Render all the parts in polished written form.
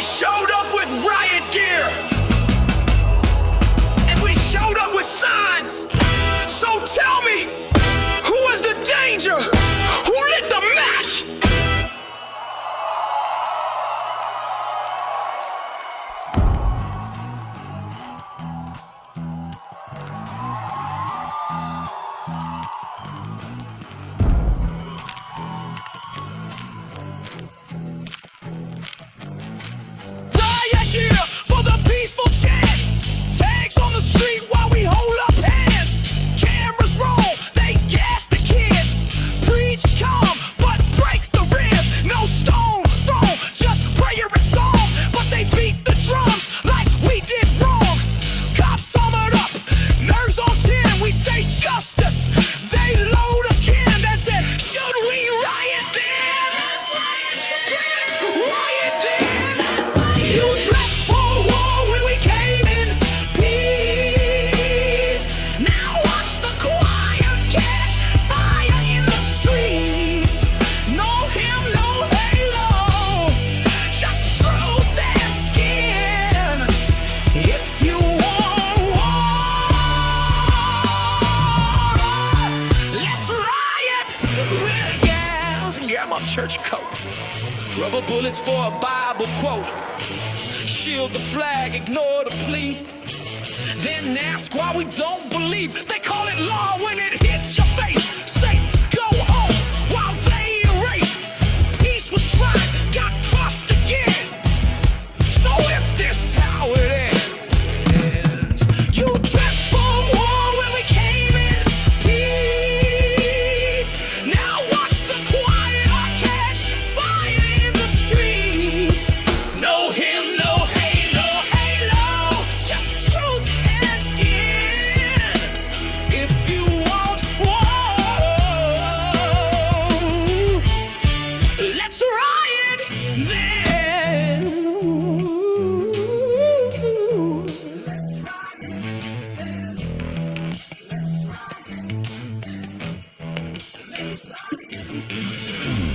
showed up with riot gear, and we showed up with signs. So tell me, who was the danger? Who lit the match? Riot gear for the peaceful chant. Tags on the street while we hold up hands. Cameras roll, they gas the kids. Preach calm, but break the ribs. No stone thrown, just prayer and song. But they beat the drums like we did wrong. Cops armored up, nerves on 10. We say justice, they load again. They said, should we riot then? Riot then? You dressed for war when we came in peace. Now watch the choir catch fire in the streets. No hymn, no halo, just truth and skin. If you want war, let's riot. Yeah, get my church coat. Rubber bullets for a Bible quote. Shield the flag, ignore the plea. Then ask why we don't believe. They call it law when it hits your face. Say, go home while they erase. Peace was tried, got crossed again. So if this how it ends, you dressed for war when we came in peace. Now watch the choir catch fire in the streets. No hymn, no halo, just truth and skin. If you want war, let's riot then.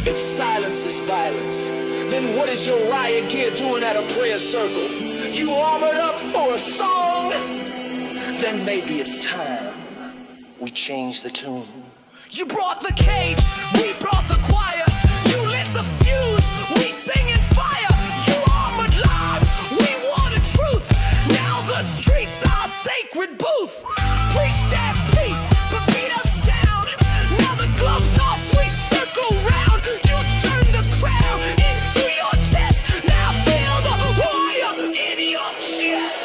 If silence is violence, then what is your riot gear doing at a prayer circle? You armored up for a song? Then maybe it's time we change the tune. You brought the cage, we brought the choir. You lit the fuse, we sing in fire. You armored lies, we wanted truth. Now the streets are a sacred booth. Priest that peace, but beat us down. Now the gloves off, we circle round. You turn the crown into your test. Now feel the fire in your chest.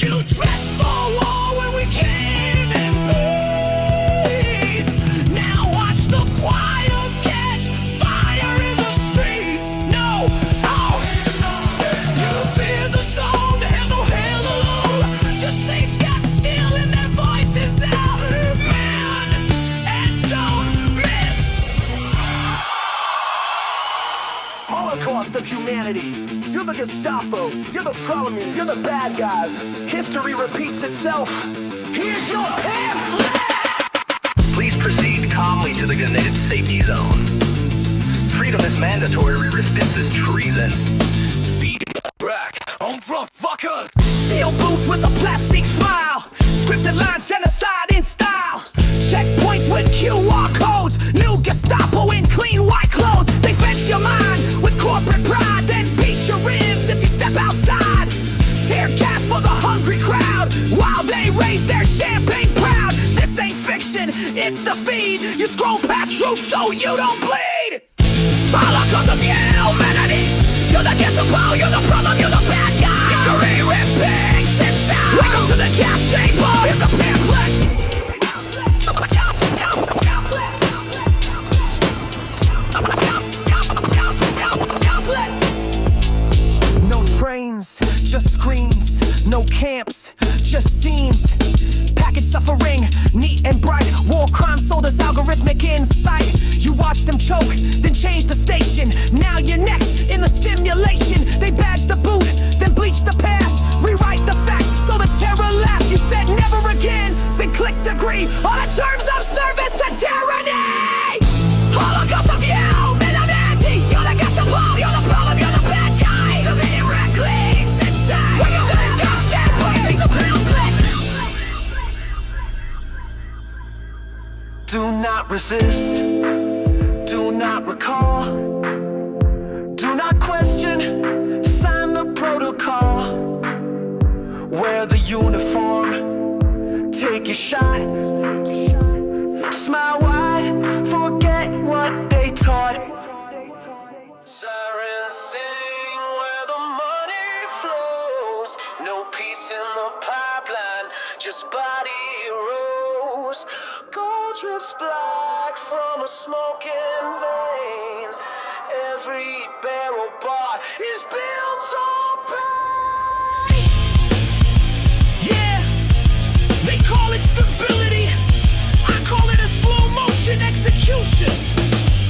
You dressed for war when we came in peace. Now watch the choir catch fire in the streets. No, oh, you fear the song, the hell alone. Just saints got steel in their voices now. Man, and don't miss. Holocaust of humanity. You're the Gestapo. You're the problem. You're the bad guys. History repeats itself. Here's your pamphlet. Please proceed calmly to the designated safety zone. Freedom is mandatory. Resistance is treason. Feet back, I'm from fucker. Steel boots with a plastic smile. Scripted lines, genocide in style. Checkpoints with QR codes. New Gestapo in clean white clothes. They fence your mind with corporate pride. Then beat your ribs if you step outside. Tear gas for the hungry crowd while they raise their champagne proud. This ain't fiction, it's the feed. You scroll past truth so you don't bleed. Holocaust of humanity. You're the Gestapo, you're the problem, you're the bad guy. History repeats itself. Welcome to the gas chamber. Here's a pamphlet. No trains, just screens. No camps, just scenes. Package suffering, neat and bright. War crime sold us algorithmic insight. You watch them choke, then change the station. Now you're next in the simulation. They badge the boot, then bleach the past. Rewrite the facts so the terror lasts. You said never again, then clicked agree on the terms of service to tyranny. Holocaust of humanity. You're the Gestapo, you're the problem. Do not resist, do not recall, do not question, sign the protocol. Wear the uniform, take your shot, smile wide, forget what they taught. Sirens sing where the money flows, no peace in the pipeline, just body rolls. Gold drips black from a smoking vein, every barrel bar is built on pain. Yeah, they call it stability, I call it a slow motion execution.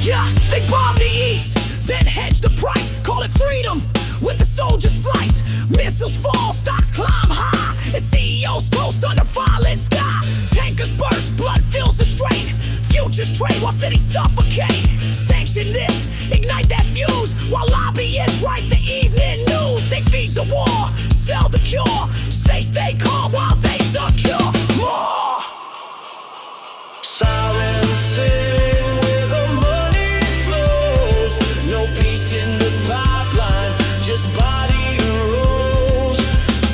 Yeah, they bomb the east, then hedge the price, call it freedom with the soldier slice. Missiles fall, stocks climb high, and CEOs toast under violent sky. Tankers burst, blood fills the strait, futures trade while cities suffocate. Sanction this, ignite that fuse, while lobbyists write the evening news. They feed the war, sell the cure, say stay calm while they secure more. Sirens sing where the money flows, no peace in the pipeline, just body rolls.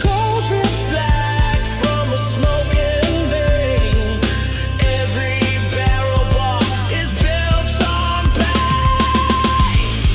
Gold drips black from a smoking vein, every barrel bar is built on pain.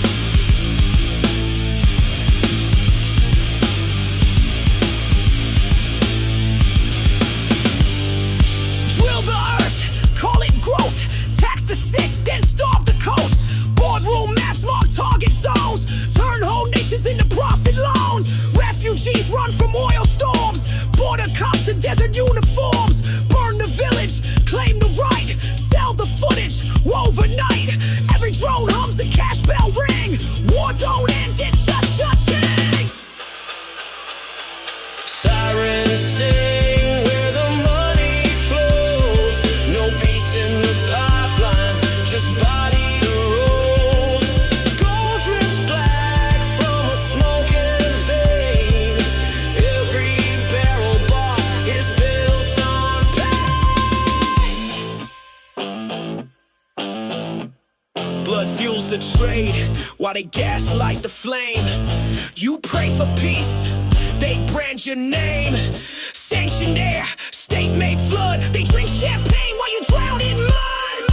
Drill the earth, call it growth, tax the sick, then starve the coast. Boardroom maps mark target zones, turn whole nations into profit loans. Refugees run from oil storms, border cops in desert uniforms. Burn the village, claim the right, sell the footage overnight. Every drone hums, the cash bell ring, war don't end, it just cha-chings. Sirens sing where the money flows, no peace in the pipeline, just body rolls. Gold drips black from a smoking vein, every barrel bar is built on pain. Blood fuels the trade while they gaslight the flame. You pray for peace, they brand your name. Sanctioned air, state-made flood, they drink champagne while you drown in mud.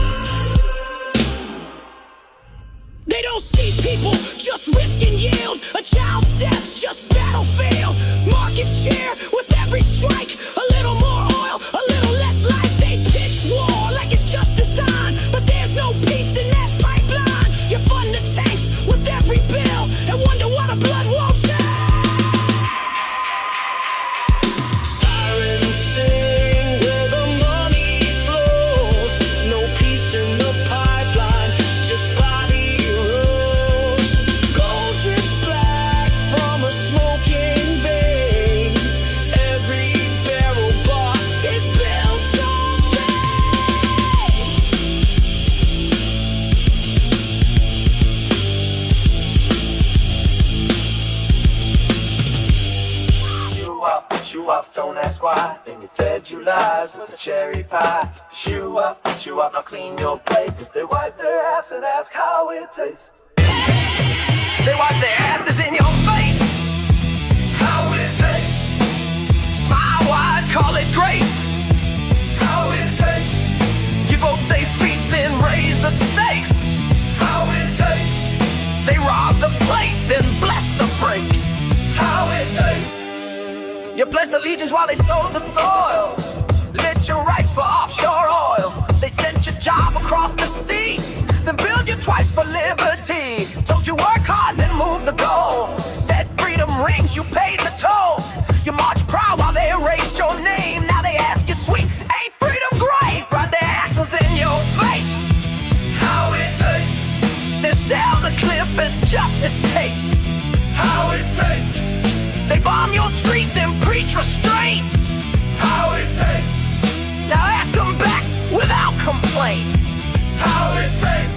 They don't see people, just risk and yield. A child's death's just battlefield. Markets cheer with every strike. A little more oil, a little less life. They pitch war like it's just design, but there's no peace in that pipeline. You fund the tanks with every bill and wonder why the blood won't change. Sirens sing where the money flows, no peace in the pipeline, just body rolls. Gold drips black from a smoking vein, every barrel bar is built on pain. Shoe up, don't ask why. Then you fed you lies with a cherry pie. Shoe up, now clean your plate. They wipe their ass and ask how it tastes. They wipe their asses in your face. How it tastes, Smile wide, call it grace. how it tastes, You vote they feast, then raise the stakes. how it tastes, They rob the plate, then bless the break. how it tastes. You pledged allegiance while they sowed the soil, lit your rights for offshore oil. They sent your job across the sea, then billed you twice for liberty. Told you work hard, then move the goal. Said freedom rings, you paid the toll. You marched proud while they erased your name. Now they ask you sweet, ain't freedom great? Right their assholes in your face. How it tastes, Then sell the clip as justice tastes. how it tastes, They bomb your street, then preach restraint. how it tastes, Now ask them back without complaint. how it tastes.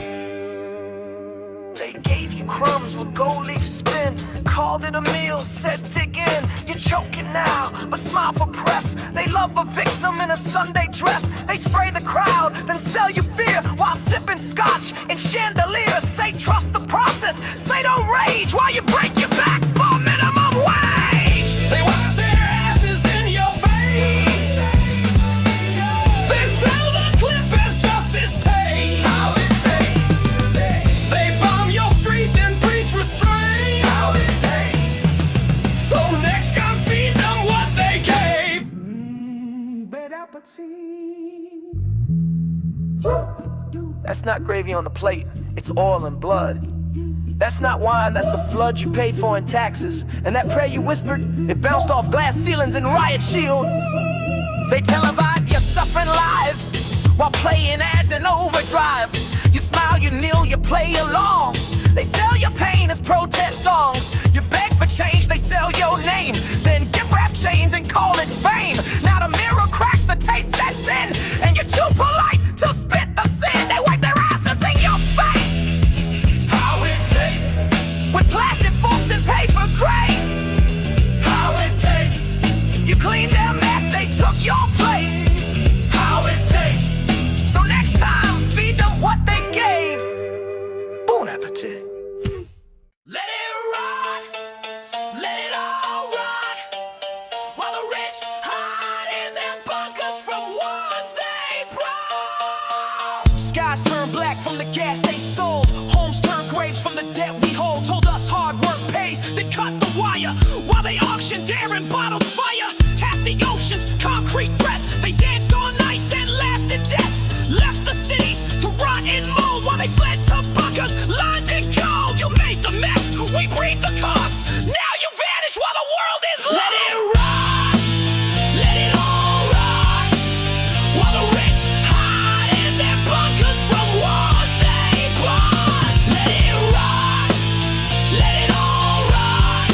They gave you crumbs with gold leaf spin. called it a meal, said dig in, you're choking now, but smile for press. They love a victim in a Sunday dress. They spray the crowd, then sell you fear while sipping scotch in chandeliers. Say trust the process, say don't rage while you break your back for minimum wage. They wipe their asses in your face. They sell the clip as justice takes. How it tastes. They bomb your street and preach restraint. How it tastes. So next come feed them what they gave. Bad appetite. That's not gravy on the plate, it's oil and blood. That's not wine, that's the flood you paid for in taxes. And that prayer you whispered, it bounced off glass ceilings and riot shields. They televise your suffering live while playing ads in overdrive. You smile, you kneel, you play along. They sell your pain as protest songs. You beg for change, they sell your name. Then gift wrap chains and call it fame. Now the mirror cracks, the taste sets in, and you're too polite to spit the sin. They wipe their asses in your face. How it tastes. With plastic forks and paper grace. How it tastes. You cleaned their mess, they took your plate. How it tastes. So next time, feed them what they gave. Bon appetit. Let it rot, let it all rot, while the rich hide in their bunkers from wars they brought. Skies turn black from the gas they sold. Homes turn graves from the debt we hold. Told us hard work pays, then cut the wire while they auctioned air and bottled fire. Tasked the oceans, concrete breath. They danced on ice and laughed at death. Left the cities to rot and mold while they fled to bunkers lined in gold. You made the mess, we breathe the cost. Now you vanish while the world is lost. Let it rot, let it all rot, while the rich hide in their bunkers from wars they bought. Let it rot, let it all rot.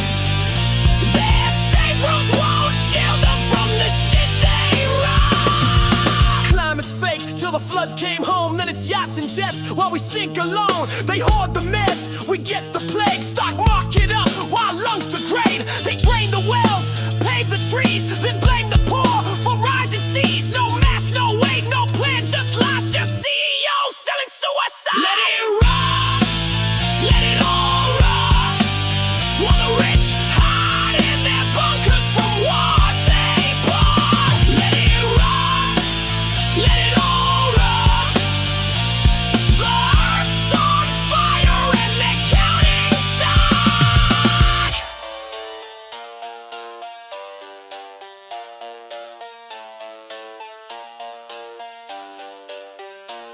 Their safe rooms won't shield them from the shit they rock. Climate's fake till the floods came home. Then it's yachts and jets while we sink alone. They hoard the meds, we get the plague. Stock market up while lungs degrade. They drain the wells, pave the trees, then blame the poor for rising seas. No mask, no weight, no plan, just lies, just CEO selling suicide. Let it rot, let it all rot, while the rich hide in their bunkers from wars they bought. Let it rot, let it all rot. The earth's on fire and they're counting stock.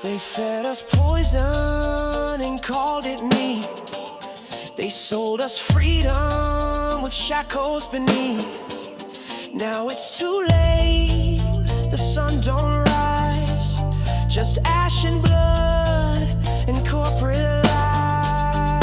They fed us poison and called it meat. They sold us freedom with shackles beneath. Now it's too late, the sun don't rise, just ash and blood and corporate lies.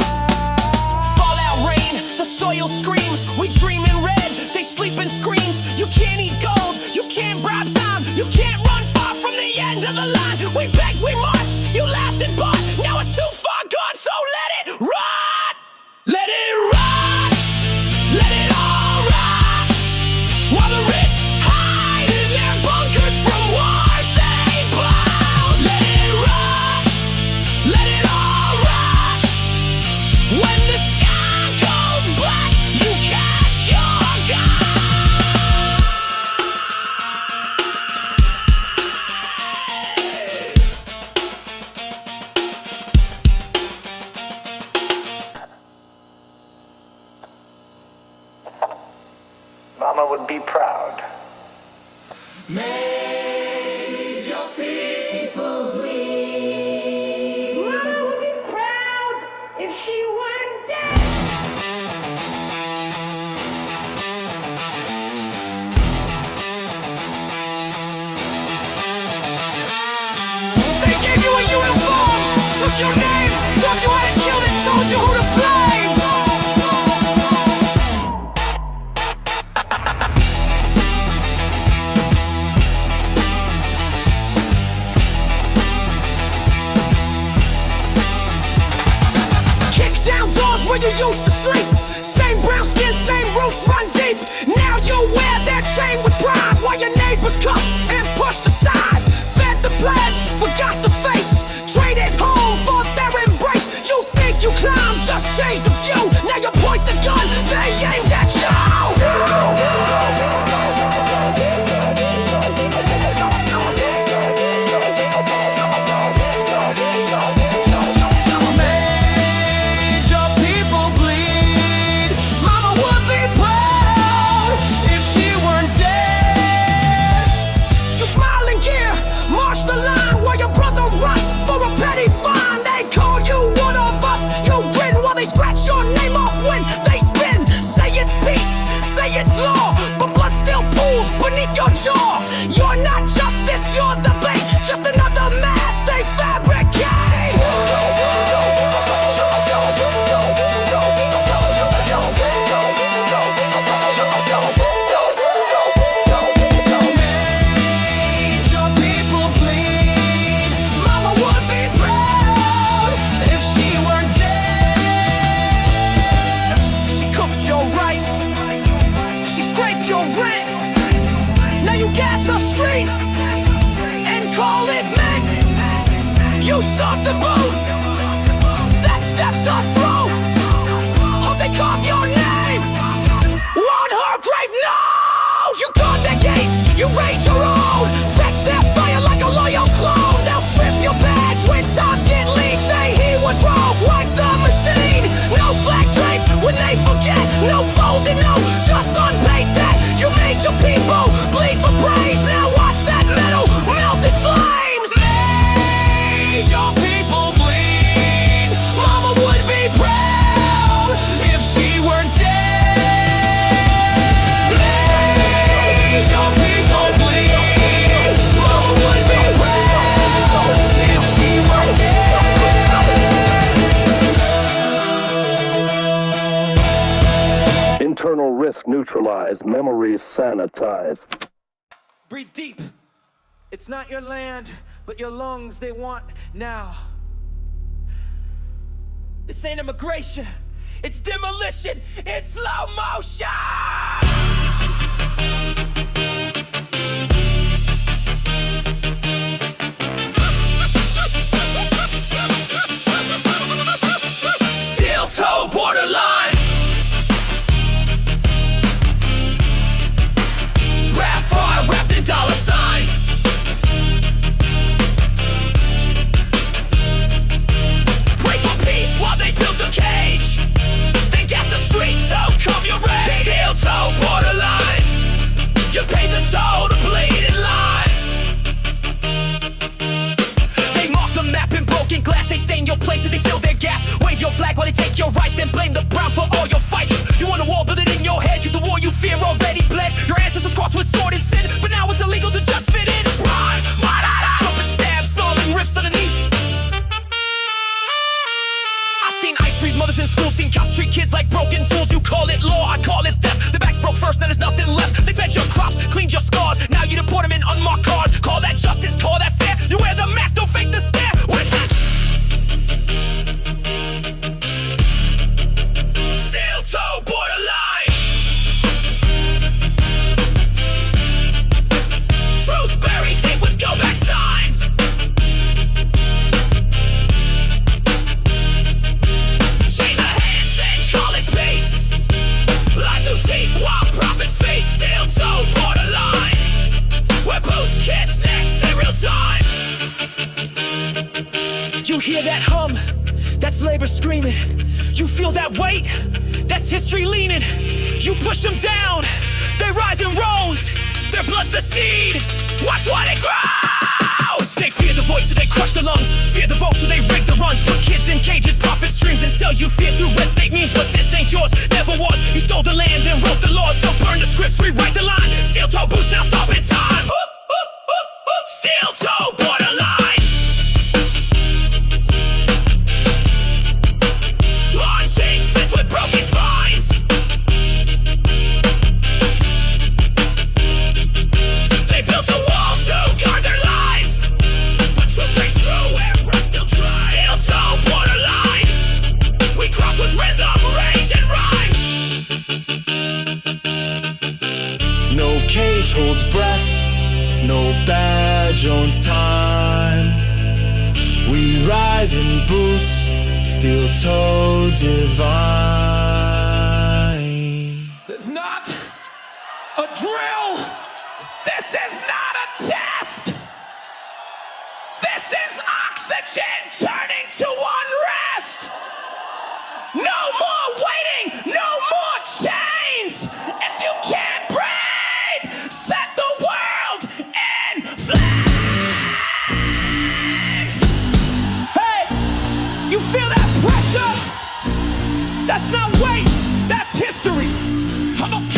Fallout rain, the soil screams, we dream in red, they sleep in screens. You can't eat gold, you can't bribe time, you can't run far from the end of the line. We begged, we marched, you laughed and bought. Now it's too far gone, so let it rot. Let it rot, let it all rot, while the rich hide in their bunkers from wars they bought. Let it rot, let it all rot. When the sky goes black, you catch your gun. Mama would be proud. Made your people bleed. Mama would be proud if she weren't dead. They gave you a uniform, took your name, told you how to kill it, told you who to blame. Kick down doors where you used to sleep. Same brown pledge, forgot the face, traded home for their embrace. You think you clown, just change the view. Now you point the gun, they aimed at you. Beneath your jaw, you're not justice, you're the bait. Just another mask they fabricate. Made your people bleed. Mama would be proud if she were dead. She cooked your rice, she scraped your rent. Now you gas a street and call it men. You served the boot that stepped her through. Hope they carve your name on her grave. No! You guard the gates, you raise your own. Fetch their fire like a loyal clone. They'll strip your badge when times get lean. Say he was wrong, wipe the machine. No flag drape when they forget. No folding, no, just unpaid debt. You made your people bleed for praise. Now watch that metal melt in flames. Made your people bleed. Mama would be proud if she were dead. Made your people bleed. Mama would be proud if she were dead. Internal risk neutralized, memories sanitized. Breathe deep. It's not your land, but your lungs they want now. This ain't immigration, it's demolition, it's slow motion. Steel-toe borderline. Rap fire wrapped in dollar signs. Pray for peace while they build the cage. They gas the street, so come your rage. Steel-toe borderline. You pay the toll to bleed in line. They mark the map in broken glass. They stain your places, they fill their gas. Wave your flag while they take your rights. Then blame the brown for all your fights. You want a war, build it in your head, cause the war you fear already bled. Your ancestors crossed with sword and sin, but now it's illegal to just fit in. Run, trumpet stab, snarling riffs underneath. I've seen ice freeze mothers in school, seen cops treat kids like broken tools. You call it law, I call it theft. The bags broke first, now there's nothing left. They fed your crops, cleaned your scars. Now you deport them in unmarked cars. Call that justice, call that fair. You wear the mask, don't fake the stare. With that steel-toe borderline. Truth buried deep with go back signs. Chain the hands, then call it peace. Lie through teeth while profit face. Steel-toe borderline. Where boots kiss necks in real time. You hear that hum? That's labor screaming. You feel that weight? That's history leaning. You push them down, they rise and rose. Their blood's the seed, watch what it grows. They fear the voice so they crush the lungs. Fear the vote so they rig the runs. Put kids in cages, profit streams and sell you fear through red state memes. But this ain't yours, never was. You stole the land and wrote the laws. So burn the scripts, rewrite the line. Steel-toe boots, now stop in time. Steel-toe borderline. Launching fists with broken spines. They built a wall to guard their lies, but truth breaks through where breaks still try. Steel-toe borderline. We cross with rhythm, rage, and rhymes. No cage holds breath, no badge owns time. ties and boots, steel-toe divine. It's not a drill. This is not a test. This is oxygen turning to unrest. No more waiting, no more chains. If you can't breathe, set the world in flames. Hey, you feel that pressure? That's not weight, that's history. Come on.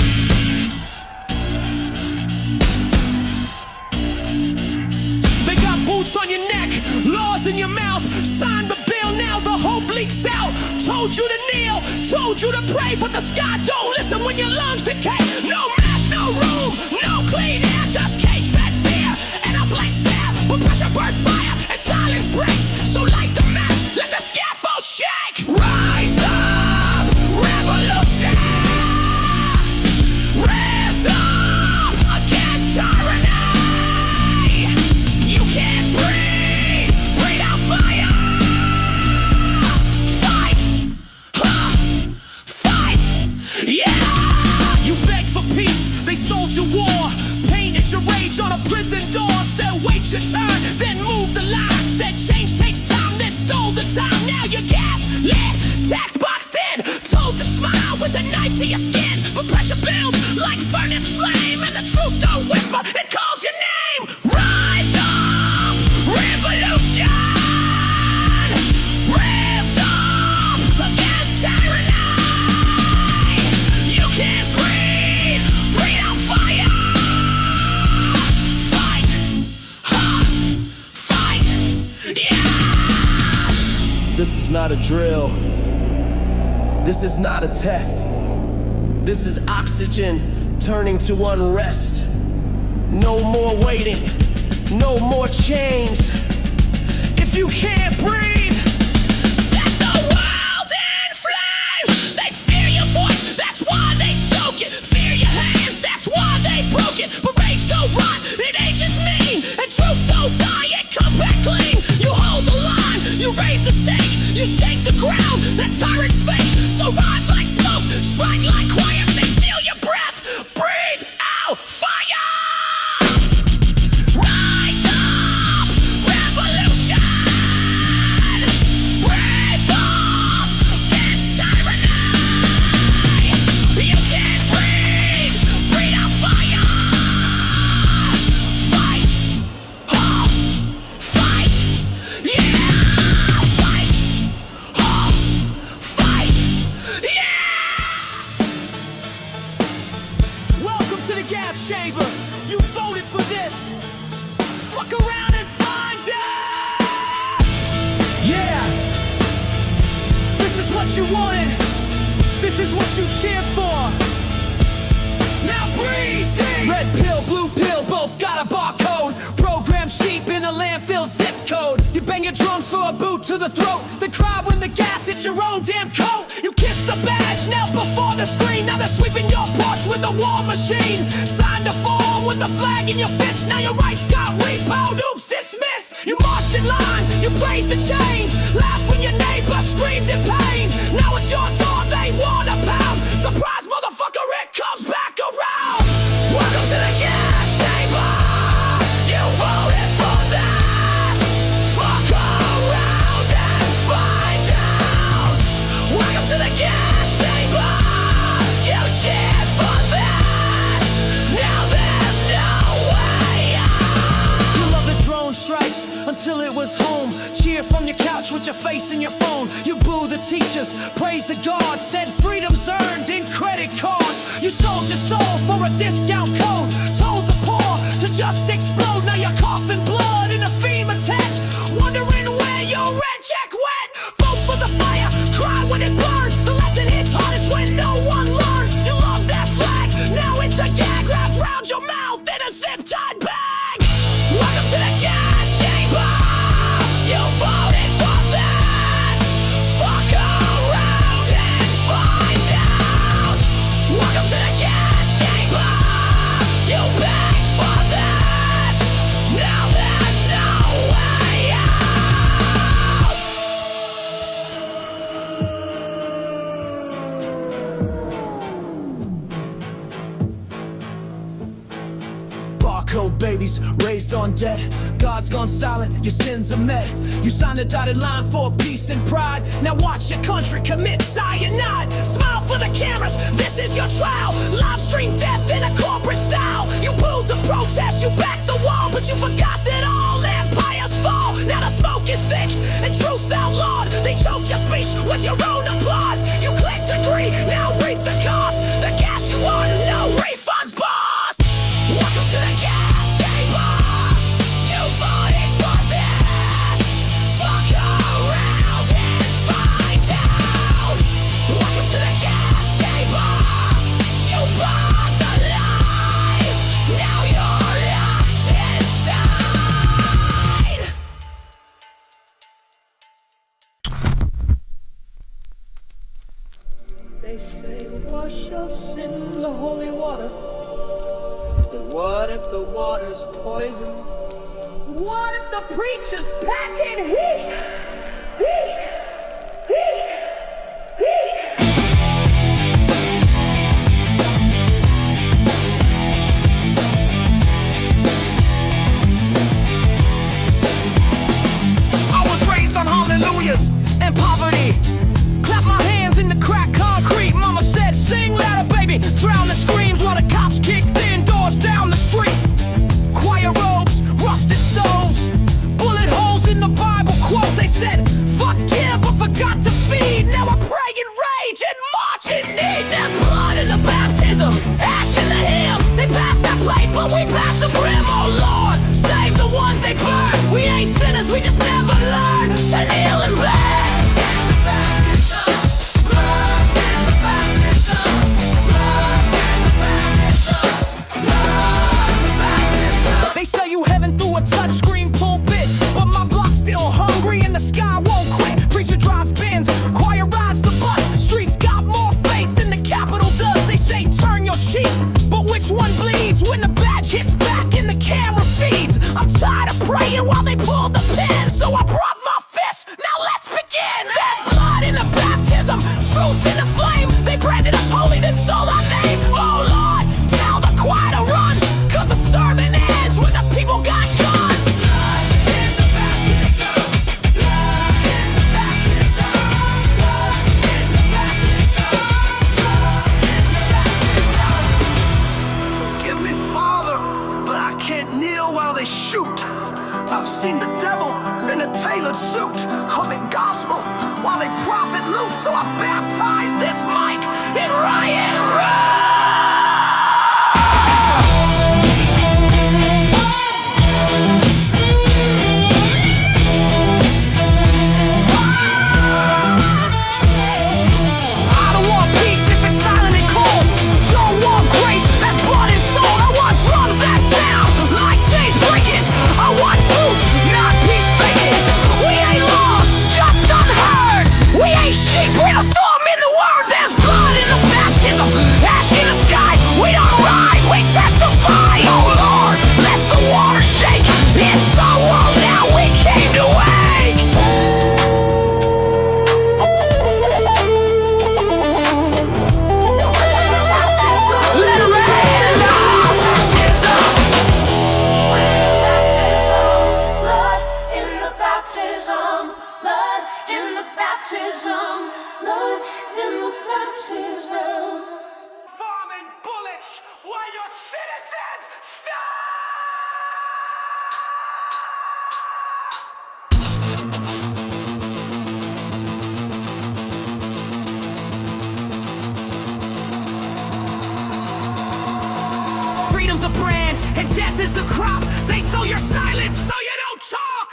They got boots on your neck, laws in your mouth. Sign the bill now, the hope leaks out. Told you to kneel, told you to pray, but the sky don't listen when your lungs decay. No mask, no room, no clean air, just cage-fed fear and a blank stare. But pressure burns fire and silence breaks. So light the match, let the scaffold shake. Rise up, revolution. Rise up against tyranny. You can't breathe, breathe out fire. Fight, fight, yeah. You begged for peace, they sold you war. Painted your rage on a prison door. Said wait your turn, then move the line. Said change takes time, then stole the time. Now you're gaslit, tax boxed in. Told to smile with a knife to your skin. But pressure builds like furnace flame. And the truth don't whisper, it calls your name. Rise up, revolution. Rise up against tyranny. You can't breathe, breathe out fire. Fight, fight, yeah. This is not a drill. This is not a test. This is oxygen turning to unrest. No more waiting, no more chains. If you can't breathe, Set the world in flames. They fear your voice, that's why they choke it. Fear your hands, that's why they broke it. But rage don't rot, it ages mean. And truth don't die, it comes back clean. You hold the line, you raise the stake. You shake the ground, that tyrant's fake. So rise like smoke, strike like quiet. They steal your breath, breathe out fire. Rise up, revolution. Rise up against tyranny. You can't breathe, breathe out fire. Fight, fight, yeah. Fight, fight, yeah. Welcome to the gas chamber. You voted for this. Fuck around and find out. Yeah. This is what you wanted. This is what you cheered for. Now breathe in. Red pill, blue pill, both got a barcode. Program sheep in a landfill zip code. You bang your drums for a boot to the throat. They cry when the gas hits your own damn coat. You kiss the badge, knelt before the screen. Now they're sweeping your porch with a war machine. Signed a form with a flag in your fist. Now your rights got repoed, oops, dismissed. You marched in line, you praised the chain. Laughed when your neighbor screamed in pain. Now it's your door, they want a pound. Surprise, motherfucker, it comes back around. Welcome to the gas chamber. You voted for this. Fuck around and find out. Welcome to the gas chamber. You cheered for this. Now there's no way out. You love the drone strikes until it was home. Cheer from your couch with your face in your phone. You boo the teachers, praise the guards. Said freedom's earned in credit cards. You sold your soul for a discount code. Told the poor to just explode. Now you're coughing blood in a FEMA tent. Wondering where your red check went. Vote for the fire, cry when it burns. The lesson hits hardest when no one learns. You love that flag, now it's a gag wrapped round your mouth in a zip-tied bag. Welcome to the gas chamber. You voted for this. Fuck around and find out. Welcome to the gas chamber. You begged for this. Now there's no way priest on debt. God's gone silent, your sins are met. You signed a dotted line for peace and pride. Now watch your country commit cyanide. Smile for the cameras, this is your trial. Live stream death in a corporate style. You booed the protest, you backed the wall, but you forgot that all empires fall. Now the smoke is thick and truth's outlawed. They choked your speech with your own applause. You clicked agree, now reap the cost. The gas you want, no refunds, boss. Welcome to the gas chamber. You voted for this. Fuck around and find out. Welcome to the gas chamber. You bought the lie. Now you're locked inside. They say wash your sins in the holy water. But what if the water's poison? What if the preacher's packing heat? Heat! Heat! Heat! I was raised on hallelujahs and poverty. Clap my hands in the cracked concrete. Mama said, sing louder, baby. Drown the screams while the cops kicked in doors down the street. Choir robes, rusted stoves, bullet holes in the Bible quotes. They said, fuck yeah, but forgot to feed. Now I pray in rage and march in need. There's blood in the baptism, ash in the hymn. They passed that plate, but we passed the brim. Oh Lord, save the ones they burn. We ain't sinners, we just never learn to kneel and beg. They say you heaven through a touchscreen pulpit, but my block's still hungry and the sky won't quit. Preacher drives Benz, choir rides the bus. Streets got more faith than the Capitol does. They say turn your cheek, but which one bleeds when the badge hits back and the camera feeds? I'm tired of praying while they pull the pin, so I brought my fist. Now let's begin. There's blood in the baptism, truth in the flame. They branded us holy, then sold our name. Oh Lord, tell the choir to run, 'cause the sermon ends when the people got guns. Blood in the baptism, blood in the baptism, blood in the baptism, blood in the baptism. Forgive me, Father, but I can't kneel while they shoot. I've seen the devil in a tailored suit, humming gospel while they profit loot. So I baptize this mic in riot room. I don't want peace if it's silent and cold. Don't want grace that's blood and soul. I want drums that sound like chains breaking. I want truth, not peace faking. We ain't lost, just unheard. We ain't sheep, we're the storm in the word. There's blood in the baptism, ash in the sky. We don't rise, we testify. Oh Lord, let the water shake. It's our world now, we came to wake. Let it rain, Lord, baptism. Blood in the baptism, blood in the baptism, blood in the baptism. Farming bullets while your citizens starve. Freedom's a brand and death is the crop. They sow your silence so you don't talk.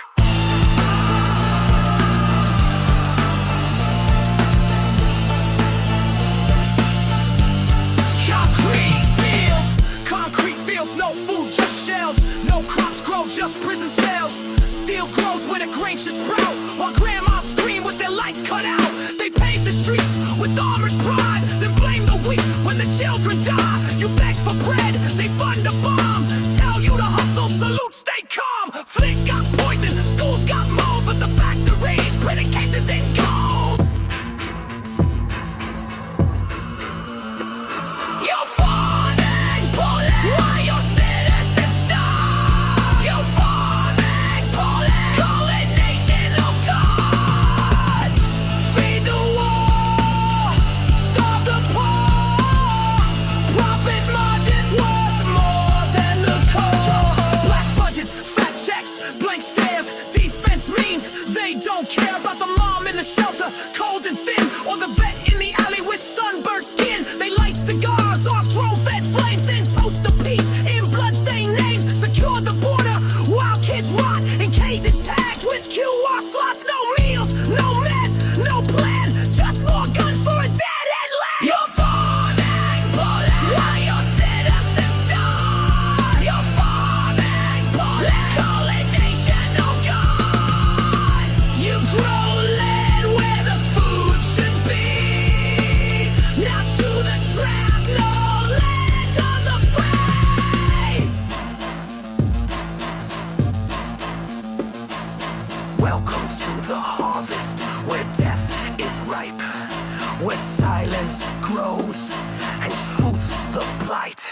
Concrete fields, no food, just shells. No crops grow, just prison cells. Steel grows where the grain should sprout, while grandmas scream with their lights cut out. They pave the streets with armored pride, then blame the weak when the children die. You beg for bread, they fund a bomb. Tell you to hustle, salute, stay calm. about the mom in the shelter, cold and thin, or the vet in the alley with sunburned skin. They light cigars off drone-fed flames, then toast the peace in bloodstained names. Secure the border while kids rot in cages tagged with QR slots. No meals, no meds, no plan, just more guns for a dead-end land. You're farming bullets while your citizens starve. You're farming bullets, calling nation no god. You grow lead where the food should be. Now to the shrapnel land of the fray. Welcome to the harvest, where death is ripe, where silence grows and truth's the blight.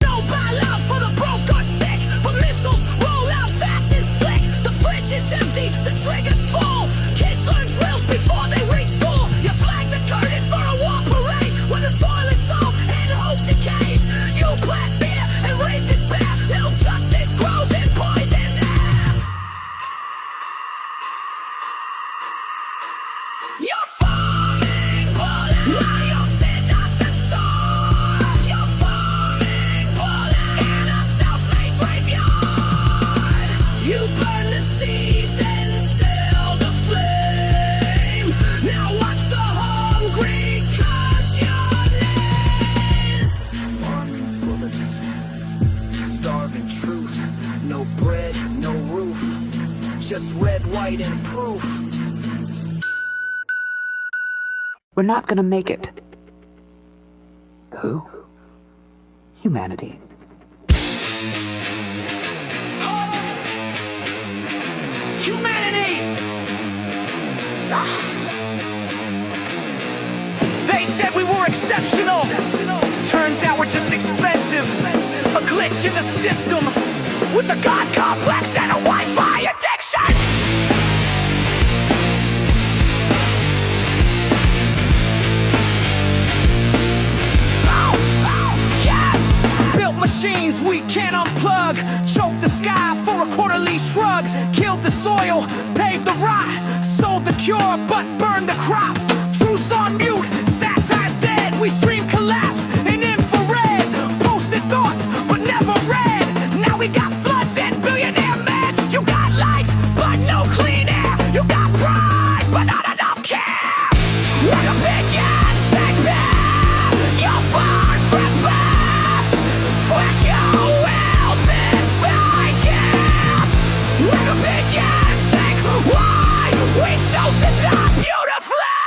No bailout for the broke or sick, but missiles roll out fast and slick. The fridge is empty, the trigger's full. Kids learn drills before they reach school. Your flags are curtain for a war parade, where the soil is salt and hope decays. You plant fear and reap despair. No justice grows in poisoned air. You're farming bullets while your citizens starve. You're farming bullets in a self-made graveyard. You burn the seed, then seal the flame. Now watch the hungry curse your name. Farming bullets, starving truth. No bread, no roof, just red, white, and proof. We're not gonna make it. Who? Humanity. Humanity! They said we were exceptional. Turns out we're just expensive. A glitch in the system with a god complex and a Wi-Fi addiction. Built machines we can't unplug. Choked the sky for a quarterly shrug. Killed the soil, paved the rot. Sold the cure but burned the crop. Truce on mute, satire's dead. We stream collapse in infrared. Posted thoughts but never read. Now we got floods and billionaire meds. You got lights but no clean air. You got pride but not enough care. Like a pigeon shake bear. You're far from best. Fuck your wealth and finance. Like a pigeon shake. Why we chose to die beautifully?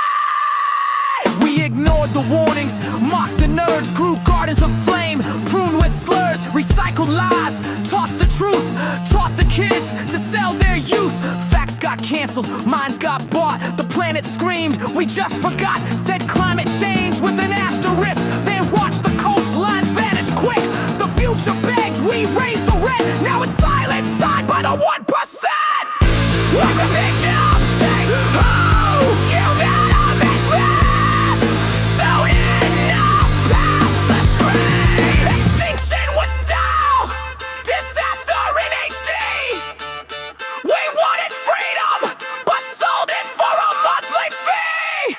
We ignored the warnings, mocked the nerds, grew gardens of flame, pruned with slurs, recycled lies, tossed the truth, taught the kids to sell their youth. Facts got canceled, minds got bought, the planet screamed, we just forgot. Said climate change with an asterisk, then watched the coastlines vanish quick. The future begged, we raised the rent, now it's silent, signed by the 1%. Like a victim, say, oh, you gotta be fast. Soon enough, past the screen. Extinction with style, disaster in HD. We wanted freedom, but sold it for a monthly fee.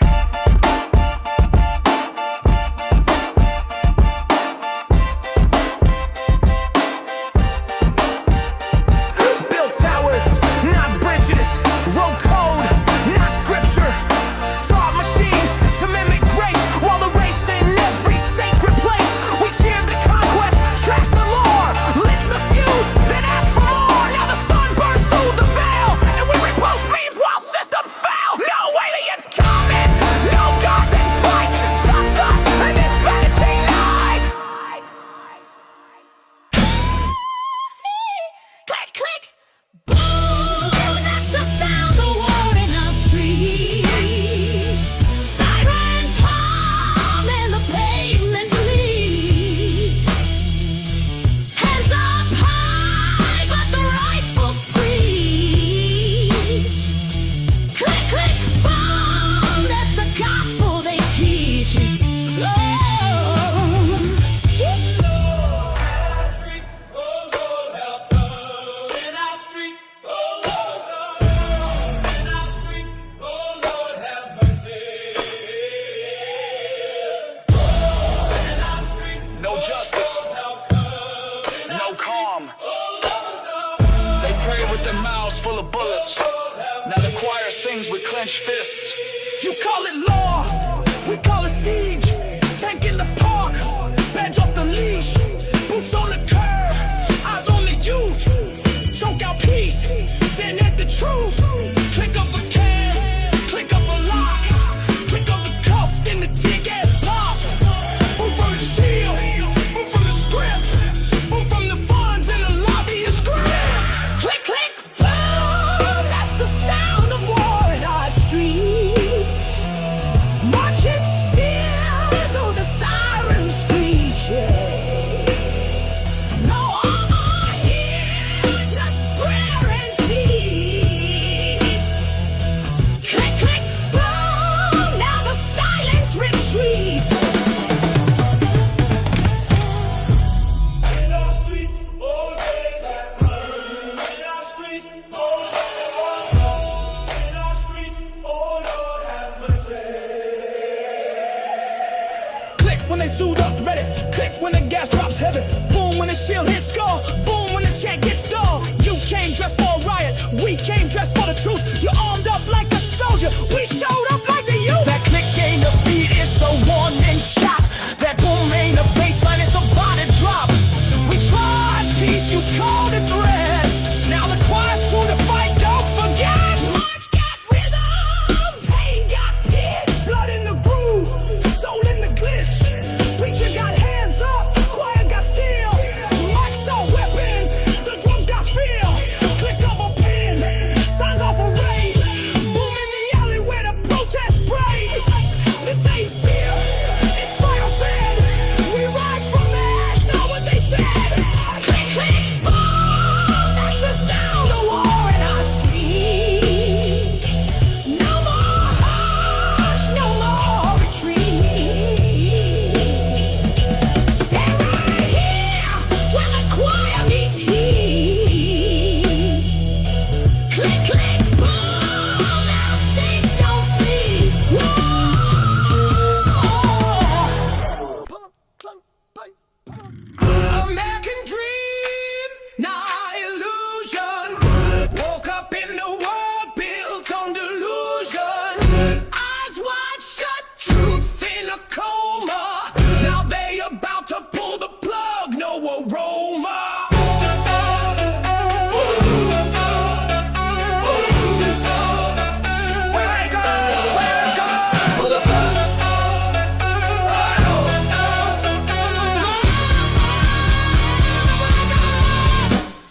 with clenched fists. You call it law, we call it siege. Tank in the park, badge off the leash. Boots on the curb, eyes on the youth. Choke out peace, then hit the truth. Click of a can, click of a lock. Click of the cuff, then the tear gas pops. Boom from the shield, boom from the script. Boom from the funds and the lobbyist grip. Click, click, boom, that's the sound of war in our streets. Marching still though the sirens screech. No armor here, just prayer and feet. Click, click, boom, now the silence retreats. In our streets, all day that burn. In our streets, oh Lord, in our streets, oh Lord, have mercy. Click when they suit up, ready. Click when the gas drops heavy. Boom when the shield hits skull. Boom when the chant gets dull. You came dressed for a riot. We came dressed for the truth. You're armed up like a soldier. We showed up like the youth. That click ain't a beat, it's a warning shot. That boom ain't a baseline, it's a body drop. We tried peace, you called it threat. Now the choir's tuned to fight, don't forget. March got rhythm, pain got pitch. Blood in the groove, soul in the glitch. Preacher got hands up, choir got steel. Mic's a weapon, the drums got feel. Click of a pen, signs off a raid. Boom in the alley where the protest break. This ain't fear, it's fire fed. We rise from the ash, know what they said. Click, click, boom, that's the sound of war in our streets. No more hush, no more retreat. Stay right here where the choir meets heat. Click, click, boom, now saints don't sleep. American dream, not illusion. Woke up in the world built on delusion. Eyes wide shut, truth in a coma. Now they about to pull the plug, no aroma. Where I go, where I go.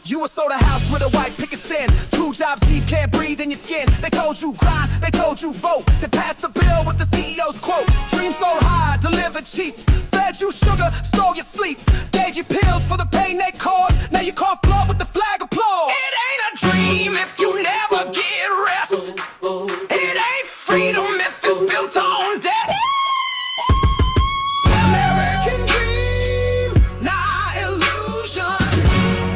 You were sold a house with a white picket sin. 2 jobs deep, can't breathe in your skin. They told you grind, they told you vote. They passed the bill with the CEO's quote. Dreams so high, delivered cheap. Fed you sugar, stole your sleep. Gave you pills for the pain they caused. Now you cough blood with the flag applause. It ain't a dream if you never get rest. It ain't freedom if it's built on debt. American dream, not illusion.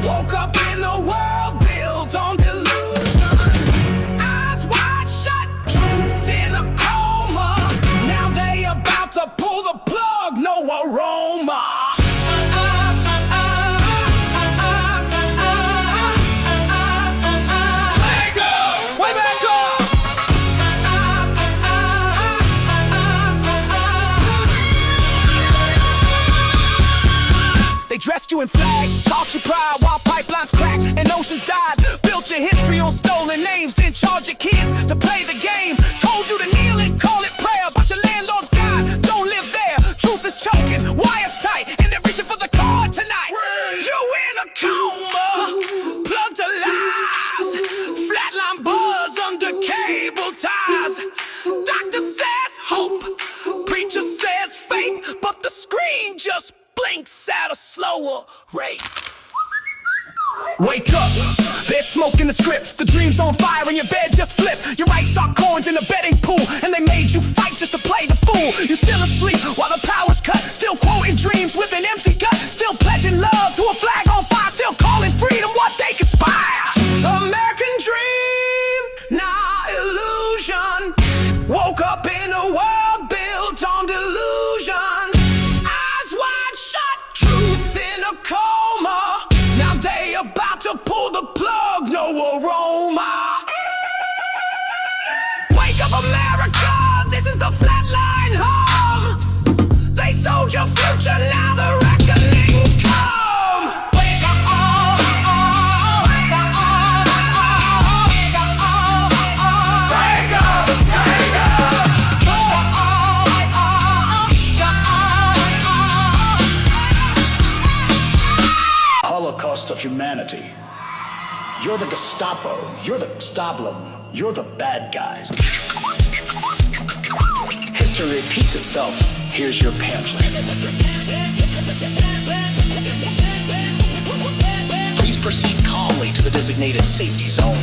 Woke up in a world built on delusion. Eyes wide shut, truth in a coma. Now they about to pull the plug, no aroma. Let go, way back up. They dressed you in flags, taught you pride while pipelines cracked and oceans died. Built your history on stolen names, then charged your kids to play the game. Told you to kneel and call it prayer, but your landlord's God don't live there. Truth is choking, wires tight, and they're reaching for the cord tonight. You in a coma, plugged to lies, flatline buzz under cable ties. Doctor says hope, preacher says faith, but the screen just blinks at a slower rate. Wake up, there's smoke in the script. The dream's on fire and your bed just flipped. Your rights are coins in a betting pool, and they made you fight just to play the fool. You're still asleep while the power's cut, still quoting dreams with an empty gut, still pledging love to a flag on fire, still calling freedom what they conspire. American dream, not illusion. Woke up in a world built on delusion. Eyes wide shut, truth in a coma. Now they about to pull the plug, no aroma. Wake the flatline home. They sold your future, now the reckoning come. Wake up, wake up, wake up, wake up. Holocaust of humanity. You're the Gestapo, you're the Stablum, you're the bad guys. History repeats itself. Here's your pamphlet. Please proceed calmly to the designated safety zone.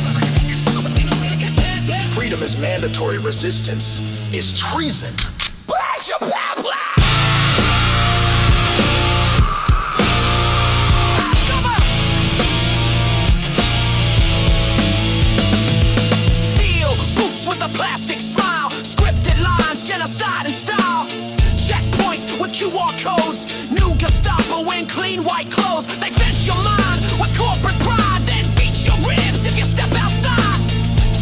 Freedom is mandatory, resistance is treason. Blast your pamphlet! With a plastic smile, scripted lines, genocide in style. Checkpoints with QR codes, new Gestapo in clean white clothes. They fence your mind with corporate pride, then beat your ribs if you step outside.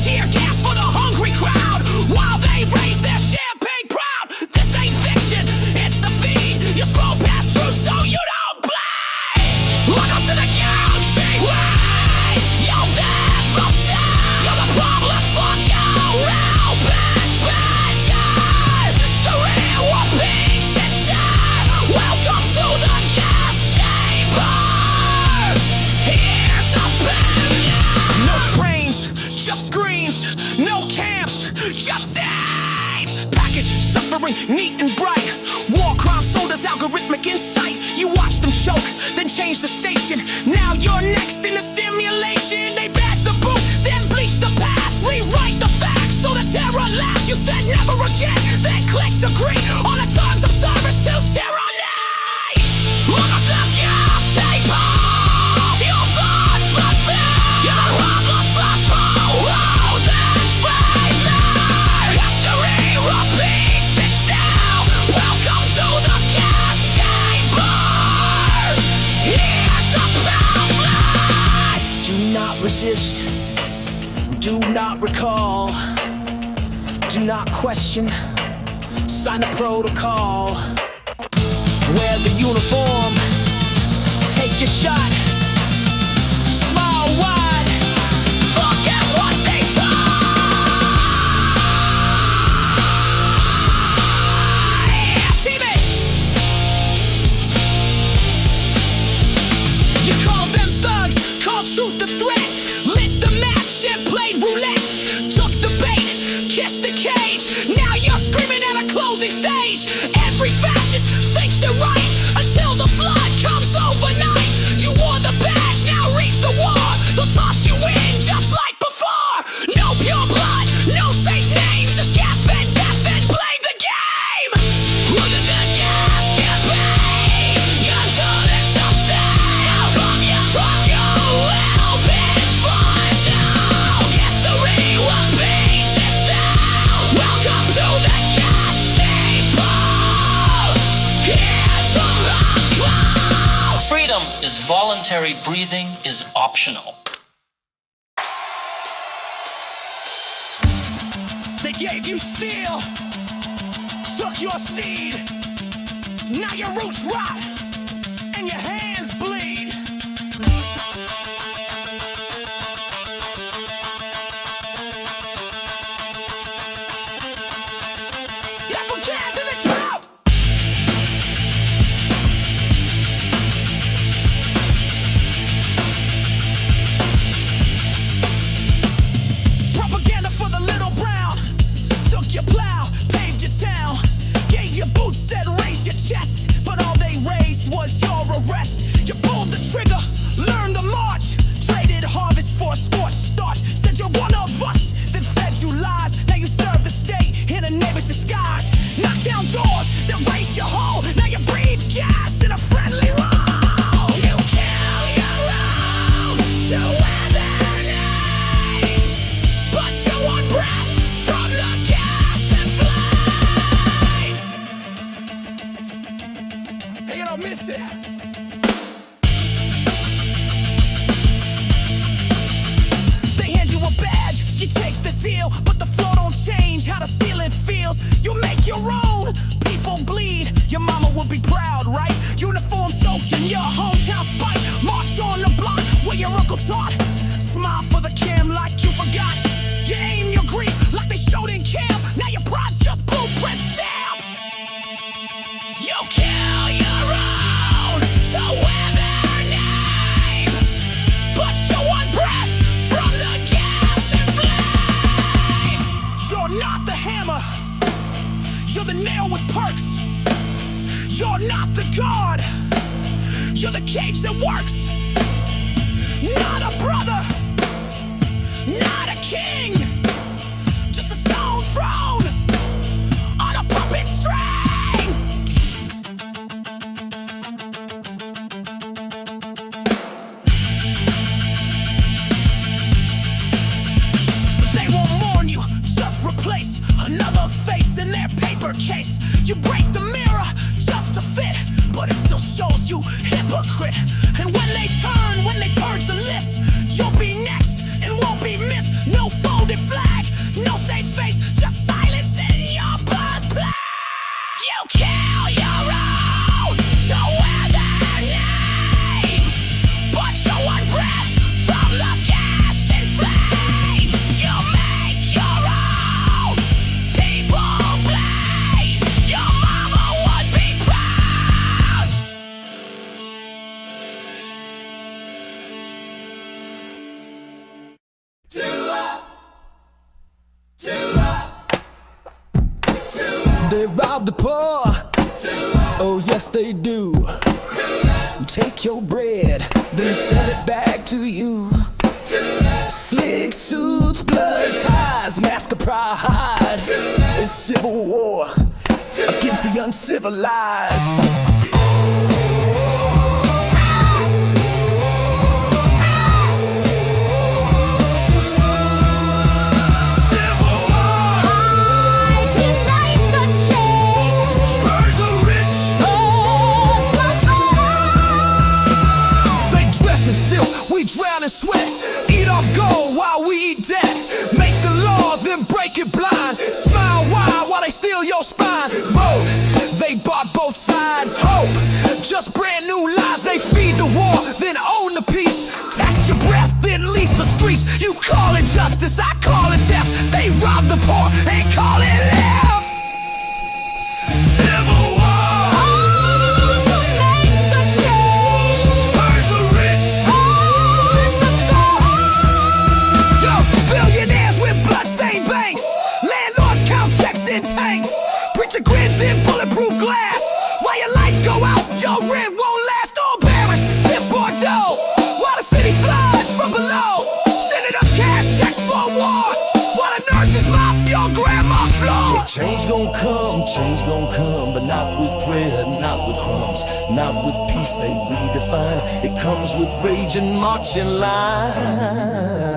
Tear gas for the hungry crowd while they raise their champagne proud. This ain't fiction, it's the feed. You scroll past truth so you don't bleed. Look us in the galaxy, wait, you're there from time. You're the problem, fuck you. Welcome to the gas chamber. Here's a banner. No trains, just screens. No camps, just scenes. Package suffering, neat and bright. War crime soldiers, algorithmic insight. You watch them choke, then change the station. Now you're next in the simulation. They badge the boot, then bleach the past. Rewrite the facts so the terror lasts. You said never again, then clicked agree on the terms of service to tyranny. Look at the gas table. You're fun for them. You're the problem for this flavor. History repeats itself. Welcome to the gas chamber. Here's a pamphlet. Do not resist. Do not recall. Do not question. Sign the protocol. Wear the uniform. Take your shot. Smile wide. Forget what they taught. TV. You called them thugs. Called truth a threat. Lit the match and played roulette. Took the bait. Kissed the cage. Now you're screaming at a closing stage. Every fascist thinks they're right until the flood comes overnight. You wore the badge, now reap the war. They'll toss you in just like before. No pure blood, no safe name. Just gasp and death and blame the game. Look at the gas campaign. You're holding some style from your fuck you little bitch fun down. History repeats itself. Welcome to the gas chamber. Here's a rock. Freedom is voluntary, breathing is optional. They gave you steel, took your seed. Now your roots rot and your hands bleed. African to the top. Propaganda for the little brown. Took your plow, paved your town. Gave your boots, said raise your chest. But all they raised was your arrest. You pulled the trigger, learned the march. Traded harvest for a scorched starch. Said you're one of us, then fed you lies. Now you serve the state in a neighbor's disguise. Knocked down doors, then raised your hole. Now you breathe gas in a friendly roll. You kill your own to wear their name. But you want breath from the gas and flame. Hey, you don't miss it. They hand you a badge, you take the deal, but the floor don't change how the ceiling feels. You make be proud, right? Uniform soaked in your hometown spite. March on the block where your uncle taught. Smile for the cam like you forgot. You aim your grief like they showed in camp. Now your pride's just blueprint stamp. You kill your own to wear their name, but you want breath from the gas and flame. You're not the hammer, you're the nail with perks. You're not the guard, you're the cage that works. Not a brother, not a king, just a stone throne on a puppet string. They won't mourn you, just replace another face in their paper case. You break the mirror just to fit, but it still shows you hypocrite. And when they turn, when they purge the list, you'll be next and won't be missed. No folded flag, no safe face, just silence in your birthplace. You kill your own to wear their name, but you want breath from the gas and flame. You make your own people bleed. Your mama would be proud. They rob the poor, oh yes they do. Take your bread, then sell it back to you. Slick suits, blood ties, mask of pride. It's civil war against the uncivilized. Drown in sweat, eat off gold while we eat debt. Make the law, then break it blind. Smile wide while they steal your spine. Vote, they bought both sides. Hope, just brand new lies. They feed the war, then own the peace. Tax your breath, then lease the streets. You call it justice, I call it death. They rob the poor and call it live. Civil war. Grins in bulletproof glass. While your lights go out, your rent won't last. All barons sip Bordeaux while the city floods from below, sending us cash checks for war. While the nurses mop your grandma's floor. Change gon' come, but not with bread, not with crumbs, not with peace they redefine. It comes with rage and marching line.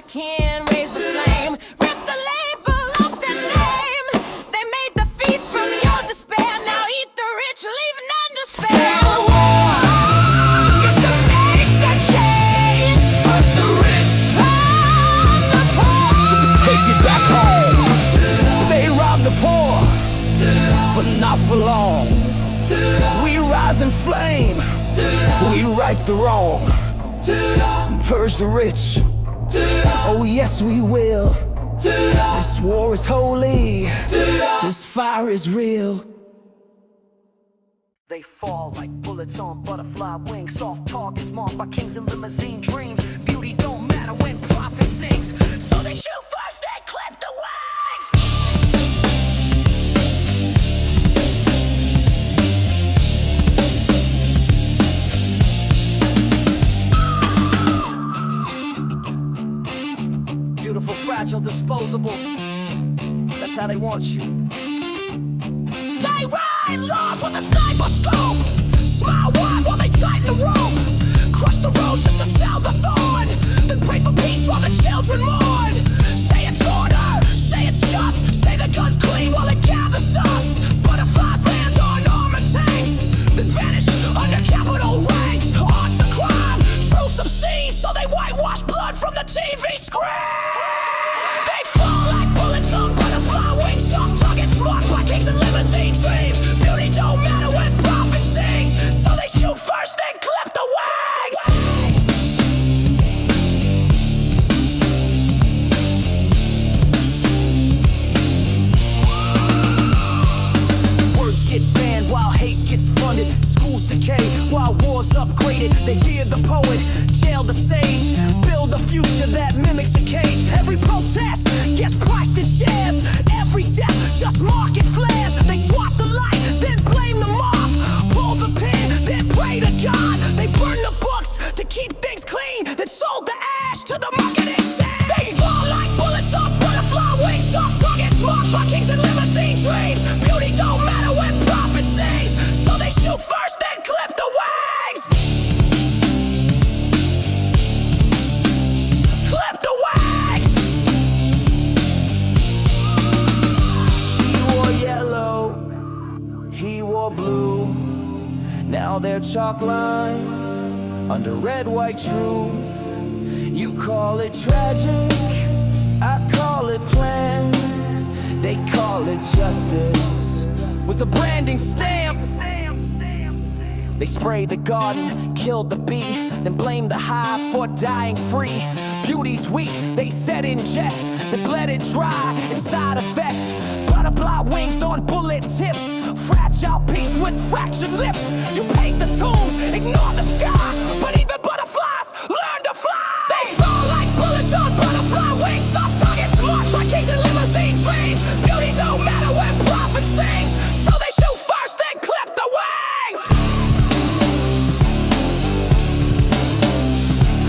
Can raise the flame, rip the label off their name. They made the feast from your despair. Now eat the rich, leave none to spare. Civil war is to make the change. First the rich, from the poor. Take it back home. They rob the poor, but not for long. We rise in flame, we right the wrong. Purge the rich, oh yes we will. This war is holy, this fire is real. They fall like bullets on butterfly wings. Soft targets marked by kings and limousine dreams. Beauty don't matter when prophet sings. So they shoot first, then clip the wings. Beautiful, fragile, disposable. That's how they want you. They run! Defy laws with a sniper scope. Smile wide while they tighten the rope. Crush the rose just to sell the thorn. Then pray for peace while the children mourn. Say it's order, say it's just. Say the gun's clean while it gathers dust. Butterflies land on armored tanks, then vanish under capital ranks. Odds of crime, truths obscene, so they whitewash blood from the TV screen. They fall like bullets on butterfly wings. Soft targets marked by kings and limousine dreams. Beauty don't matter when prophet sings, so they shoot first then clip the wings. Words get banned while hate gets funded. Schools decay while war's upgraded. They fear the poet, jail the sage, build a future that mimics a cage. Every protest gets priced in shares. Every death just market flares. They swap the light, then blame the mob. Pull the pin, then pray to God. They burn the books to keep things clean, then sold the ash to the marketing team. They fall like bullets on butterfly wings. Soft targets marked by kings and limousine dreams. Beauty don't matter when prophet sings, so they shoot first then clip the wings. Clip the wings. She wore yellow, he wore blue. Now they're chalk lines under red, white truth. You call it tragic, I call it planned. They call it justice with the branding stamp. They sprayed the garden, killed the bee, then blamed the hive for dying free. Beauty's weak, they said in jest, they bled it dry inside a vest. Butterfly wings on bullet tips, fragile piece with fractured lips. You paint the tombs, ignore the sky, but even butterflies learn to fly. They fall like bullets on butterfly wings. Soft targets marked by kings and limousine dreams. Beauty don't matter when prophet sings, so they shoot first then clip the wings.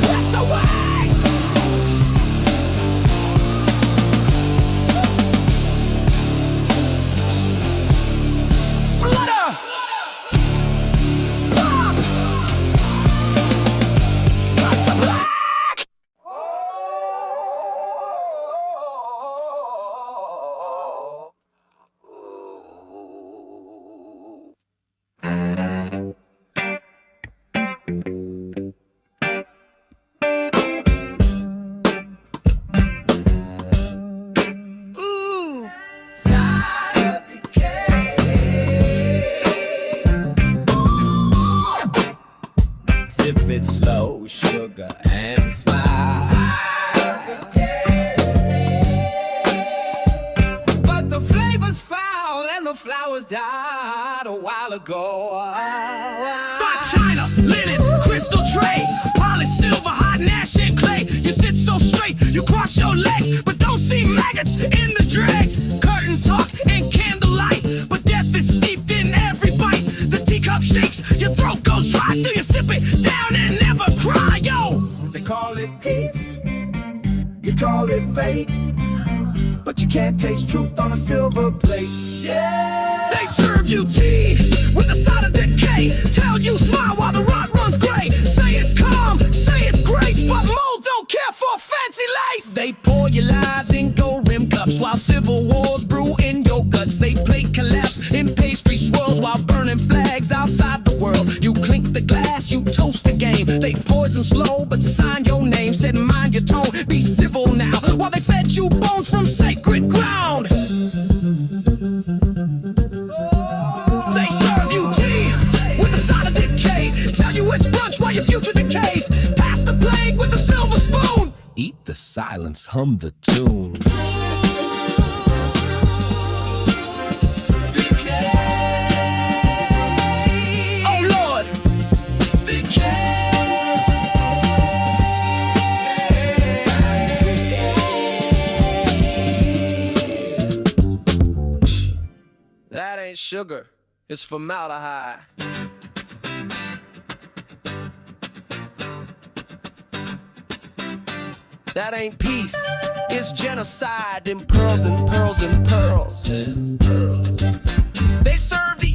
Clip the wings. Flutter. Pop. Cut to black. Sip it slow, sugar, and smile. But the flavor's foul and the flowers died a while ago. Fine china, linen, crystal tray, polished silver, hot ash and clay. You sit so straight, you cross your legs, but don't see maggots in the dregs. Curtain talk and candlelight, but death is steeped in every bite. The teacup shakes, your throat goes dry, still you sip it down and never cry, yo. They call it peace, you call it fate, but you can't taste truth on a silver plate. They serve you tea with a side of decay. Tell you smile while the rot runs gray. Say it's calm, say it's grace, but mold don't care for fancy lace. They pour your lies in gold rim cups while civil wars brew in your guts. They play collapse in pastry swirls while burning flags outside the world. You clink the glass, you toast the game. They poison slow, but sign your name. Said mind your tone, be civil now, while they fed you bones from sacred ground. They serve you tea with a side of decay. Tell you it's brunch while your future decays. Pass the plague with a silver spoon. Eat the silence, hum the tune. Oh Lord, That ain't sugar, it's formaldehyde. That ain't peace, it's genocide in pearls and pearls and pearls. They serve the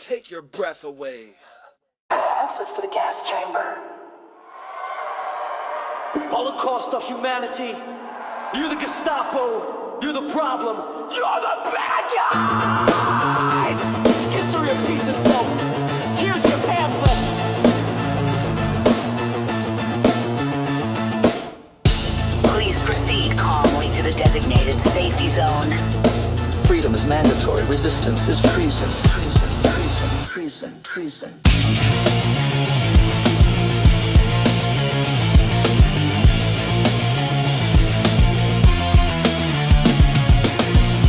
take your breath away. Effort for the gas chamber. Holocaust of humanity. You're the Gestapo. You're the problem. You're the bad guys. History repeats itself. Here's your pamphlet. Please proceed calmly to the designated safety zone. Freedom is mandatory. Resistance is treason. Treason, treason, treason, treason.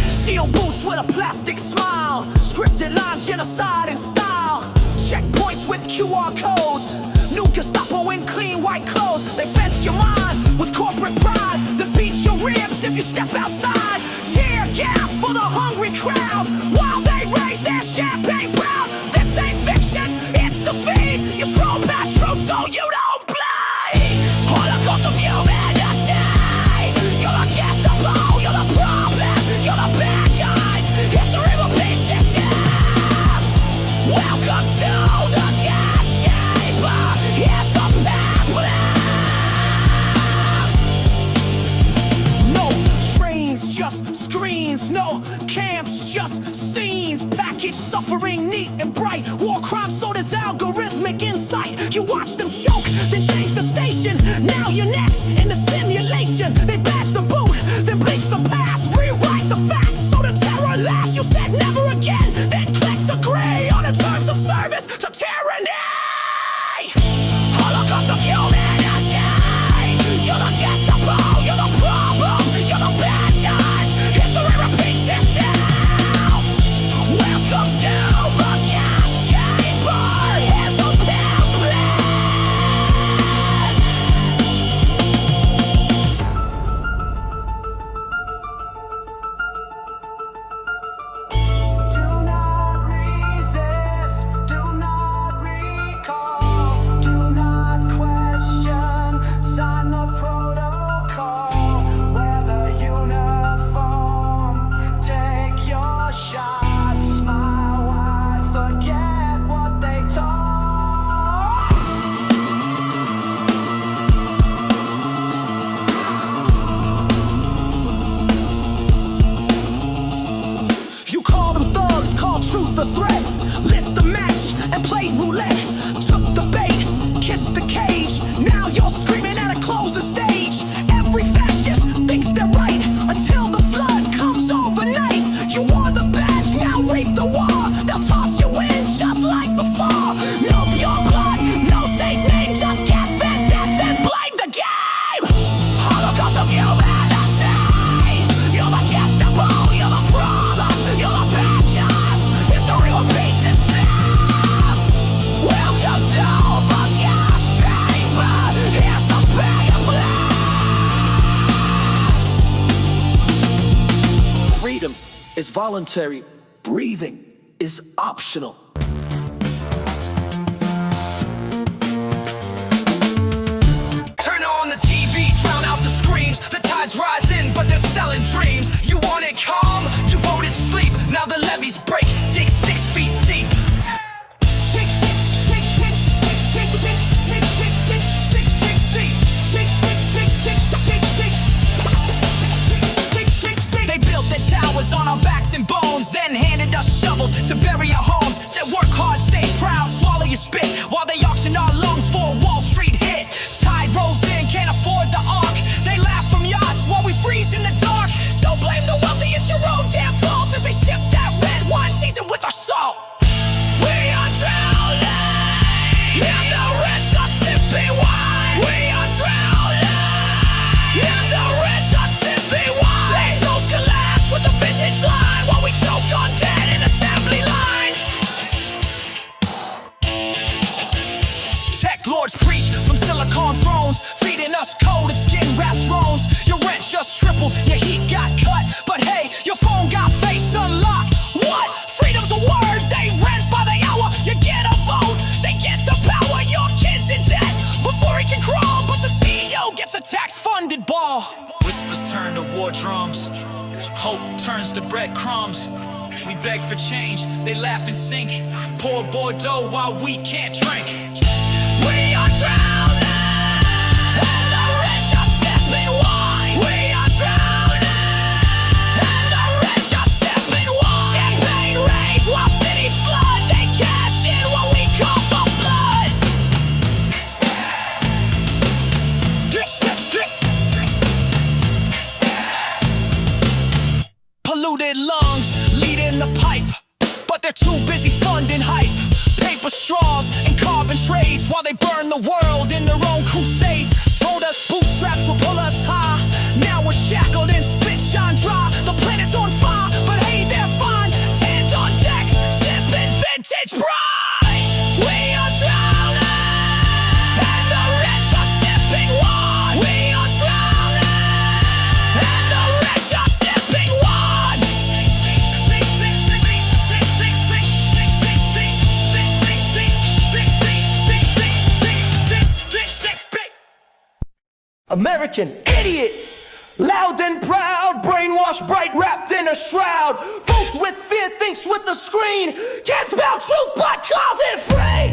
Steel boots with a plastic smile. Scripted lines, genocide in style. Checkpoints with QR codes. New Gestapo in clean white clothes. They fence your mind with corporate pride. They beat your ribs if you step outside. Tear gas for the hungry crowd while they raise their champagne brown. This ain't fiction, it's the feed. You scroll past truth so you don't bleed. Holocaust of humanity. You're the Gestapo, you're the problem, you're the bad guys. History repeats itself. Welcome to the gas chamber. Here's some pamphlet. No trains, just screens. No camps, just scenes. Package suffering neat and bright. War crimes, so there's algorithmic insight. You watch them choke, then change the station. Now you're next in the simulation. They badge the boot, then bleach the past. Rewrite the facts so the terror lasts. You said never again, then clicked agree on the terms of service to tyranny. Holocaust of humanity. You're the Gestapo, you're the problem, you're the bad guys. History repeats itself. Welcome to the gas chamber. Here's some pamphlets. Do not resist, do not recall, do not question, sign the protocol. Wear the uniform, take your shot, smile wide, forget what they taught. You call them thugs, call truth a threat. Lit the match and played roulette. Took the bait, kissed the cage. Now you're screaming at a closing stage. Every fascist thinks they're right until the flood comes overnight. You wore the badge, now reap the war. They'll toss you in just like before. No pure blood, no safe name. Just cast that death and blame the game. Holocaust of humanity. You're the Gestapo, you're the problem, you're the bad guys. History repeats itself. Welcome to the gas chamber. Here's some pamphlets. Freedom is voluntary. Breathing is optional. Turn on the TV, drown out the screams. The tide's rising, but they're selling dreams. You wanted calm, you voted sleep. Now the levees break, dig 6 feet deep. They built their towers on our backs and bones, then handed us shovels to bury our homes. Said work hard, stay proud, swallow your spit, while they auctioned our lungs for a Wall Street hit. Tide rolls in, can't afford the ark. They laugh from yachts while we freeze in the dark. Don't blame the wealthy, it's your own damn fault, as they sip that red wine seasoned with our salt. We are drowning, and the rich are sipping wine. We are drowning, and the rich are sipping wine. Vessels collapse with the vintage line, while we choke on dead in assembly lines. Tech lords preach from silicon thrones, feeding us code and skin-wrapped drones. Your rent just tripled, your heat got cut, but hey, your phone got face unlocked. What? Freedom's a word, they rent by the hour. You get a vote, they get the power. Your kid's in debt before he can crawl, but the CEO gets a tax-funded ball. Whispers turn to war drums. Hope turns to breadcrumbs. We beg for change, they laugh and sink. Pour Bordeaux while we can't drink. We are drowning, and the rich are sipping wine. We are drowning, and the rich are sipping wine. Champagne rage while cities flood. They cash in what we call for blood. Polluted lungs leading the pipe, but they're too busy funding hype. Paper straws and carbon trades while they burn the world in their own crusades. Told us bootstraps will pull us high. Now we're shackled and spit shine dry. The planet's on fire, but hey, they're fine. Tanned on decks, sipping vintage pride. We are drowning, and the rich are sipping wine. We are drowning, and the rich are sipping wine. American idiot, loud and proud, brainwashed, bright, wrapped in a shroud. Votes with fear, thinks with the screen, can't spell truth but calls it free.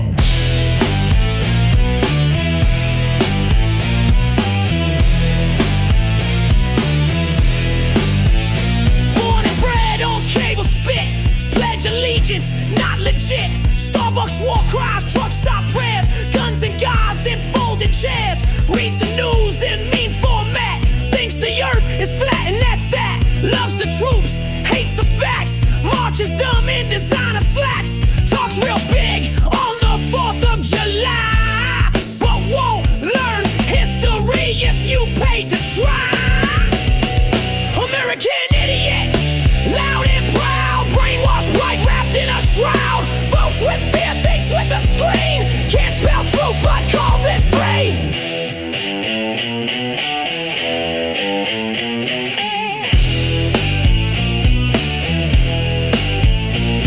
Born and bred on cable spit, pledge allegiance, not legit. Starbucks war cries, truck stop prayers, guns and gods in folded chairs. Reads the news in mean format, thinks the earth is flat and that's that. Loves the troops, hates the facts, marches dumb in designer slacks. Talks real big on the 4th of July, but won't learn history if you paid to try. American idiot, loud and proud, brainwashed, bright, wrapped in a shroud. Votes with fear, thinks with the screen, can't spell truth but calls it free.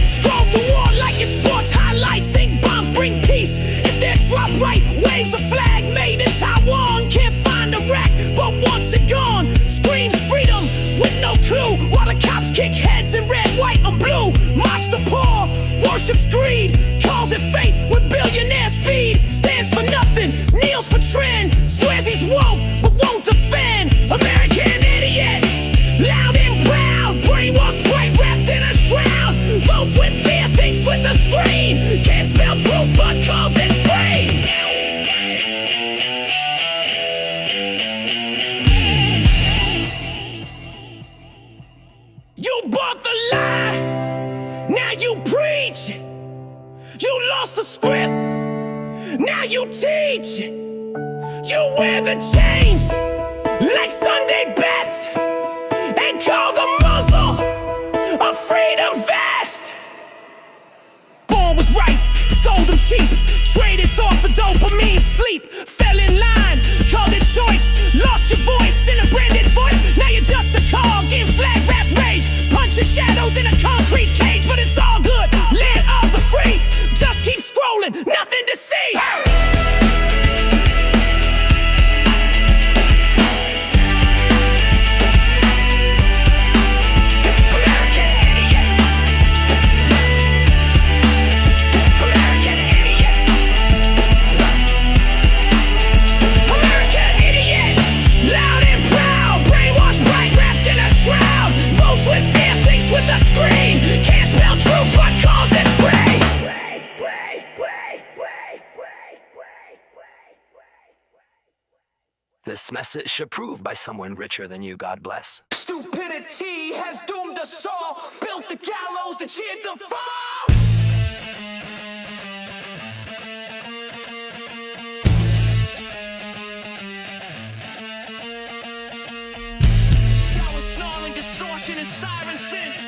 Scrolls the war like it's sports highlights, think bombs bring peace if they're dropped right. Waves a flag made in Taiwan, can't find a rack but wants it gone. Screams freedom with no clue, while the cops kick heads in red, white and blue. Mocks the poor, worships greed, calls it faith when billionaires feed. Stands for nothing, kneels for trend, swears he's woke but won't defend. American idiot, loud and proud, brainwashed, bright, wrapped in a shroud. Votes with fear, thinks with the screen, can't spell truth but calls it free. You bought the lie, now you preach it. You lost the script, now you teach it. You wear the chains like Sunday best, and call the muzzle a freedom vest. Born with rights, sold them cheap, traded thought for dopamine sleep. Fell in line, called it choice, lost your voice in a branded voice. Now you're just a cog in flag wrapped rage, punching shadows in a concrete cage. But it's all good, land of the free, just keep scrolling, nothing to see. With the screen, can't spell truth but calls it free. This message approved by someone richer than you, God bless. Stupidity has doomed us all, built the gallows and cheered the fall. Snarling, distortion and siren synth.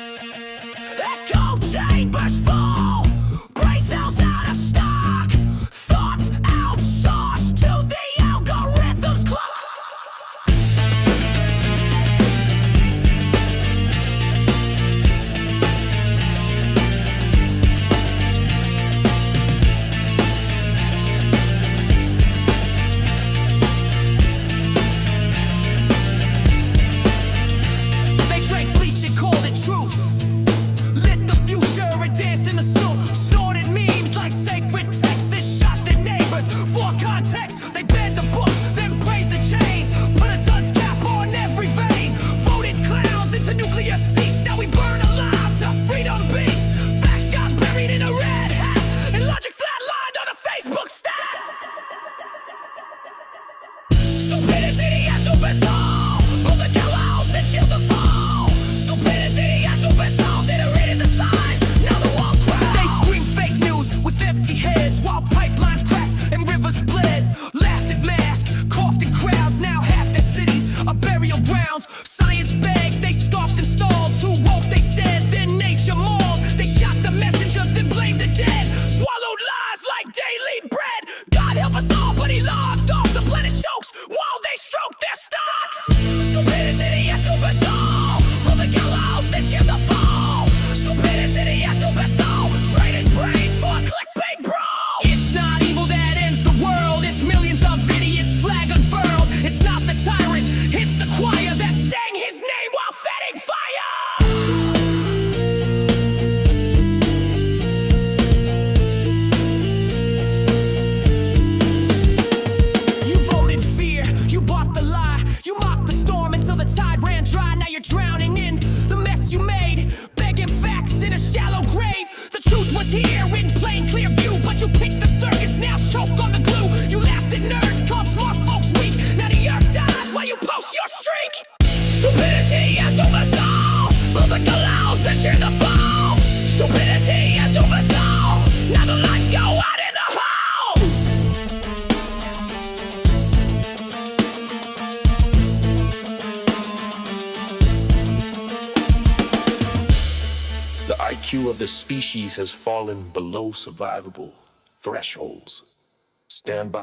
Echo chambers fall, brain cells out of stock, thoughts outsourced to the algorithm's clock. They drank bleach and called it truth. Lit the here in plain clear view, but you picked the circus, now choke on the glue. You laughed at nerds, called smart folks weak. Now the earth dies while you post your streak. Stupidity has doomed us all. Moving the lows and cheer the fall. Stupidity has doomed us all. Now the lights go out in the hall. The IQ of the species has fallen below survivable thresholds. Stand by.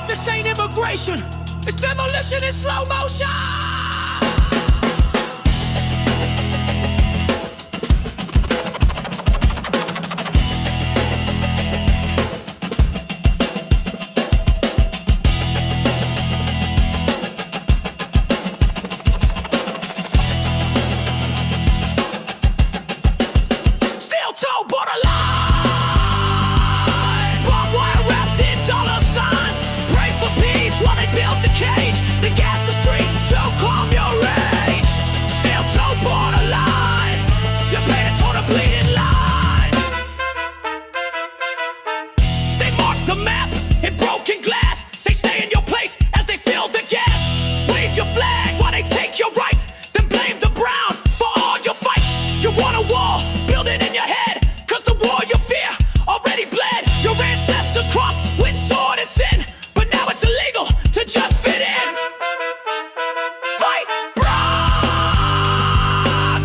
This ain't immigration, it's demolition in slow motion. Steel toe borderline, barbed wire wrapped in dollar signs. Pray for peace while they build the cage. They gas the street to calm your rage. Steel toe borderline, you paid a total bleeding line. They mark the map in broken glass. Say stay in your place as they fill the gas. Wave your flag while they take your rights. Then blame the brown for all your fights. You want a wall, build it in your head. Cause the war you fear already bled. Your ancestors crossed with sword and sin, but now it's illegal to just fit in. Fight broad,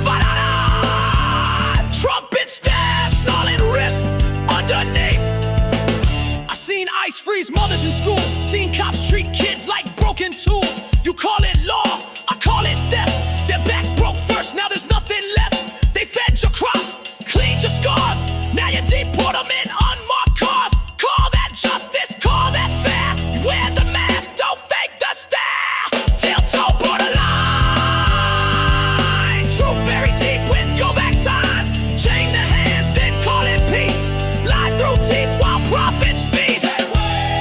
fight on. Trumpet stabs, snarling riffs underneath. I seen ice freeze mothers in schools. Seen cops treat kids like broken tools. You call it law, I call it theft. Their backs broke first, now there's nothing left. They fed your crops, cleaned your scars. Now you deport them in unmarked cars. Call that justice, call that fair. You wear the mask, don't fake the stare. Tilt-toe borderline. Truth buried deep with go back signs. Chain the hands, then call it peace. Lie through teeth while prophets feast.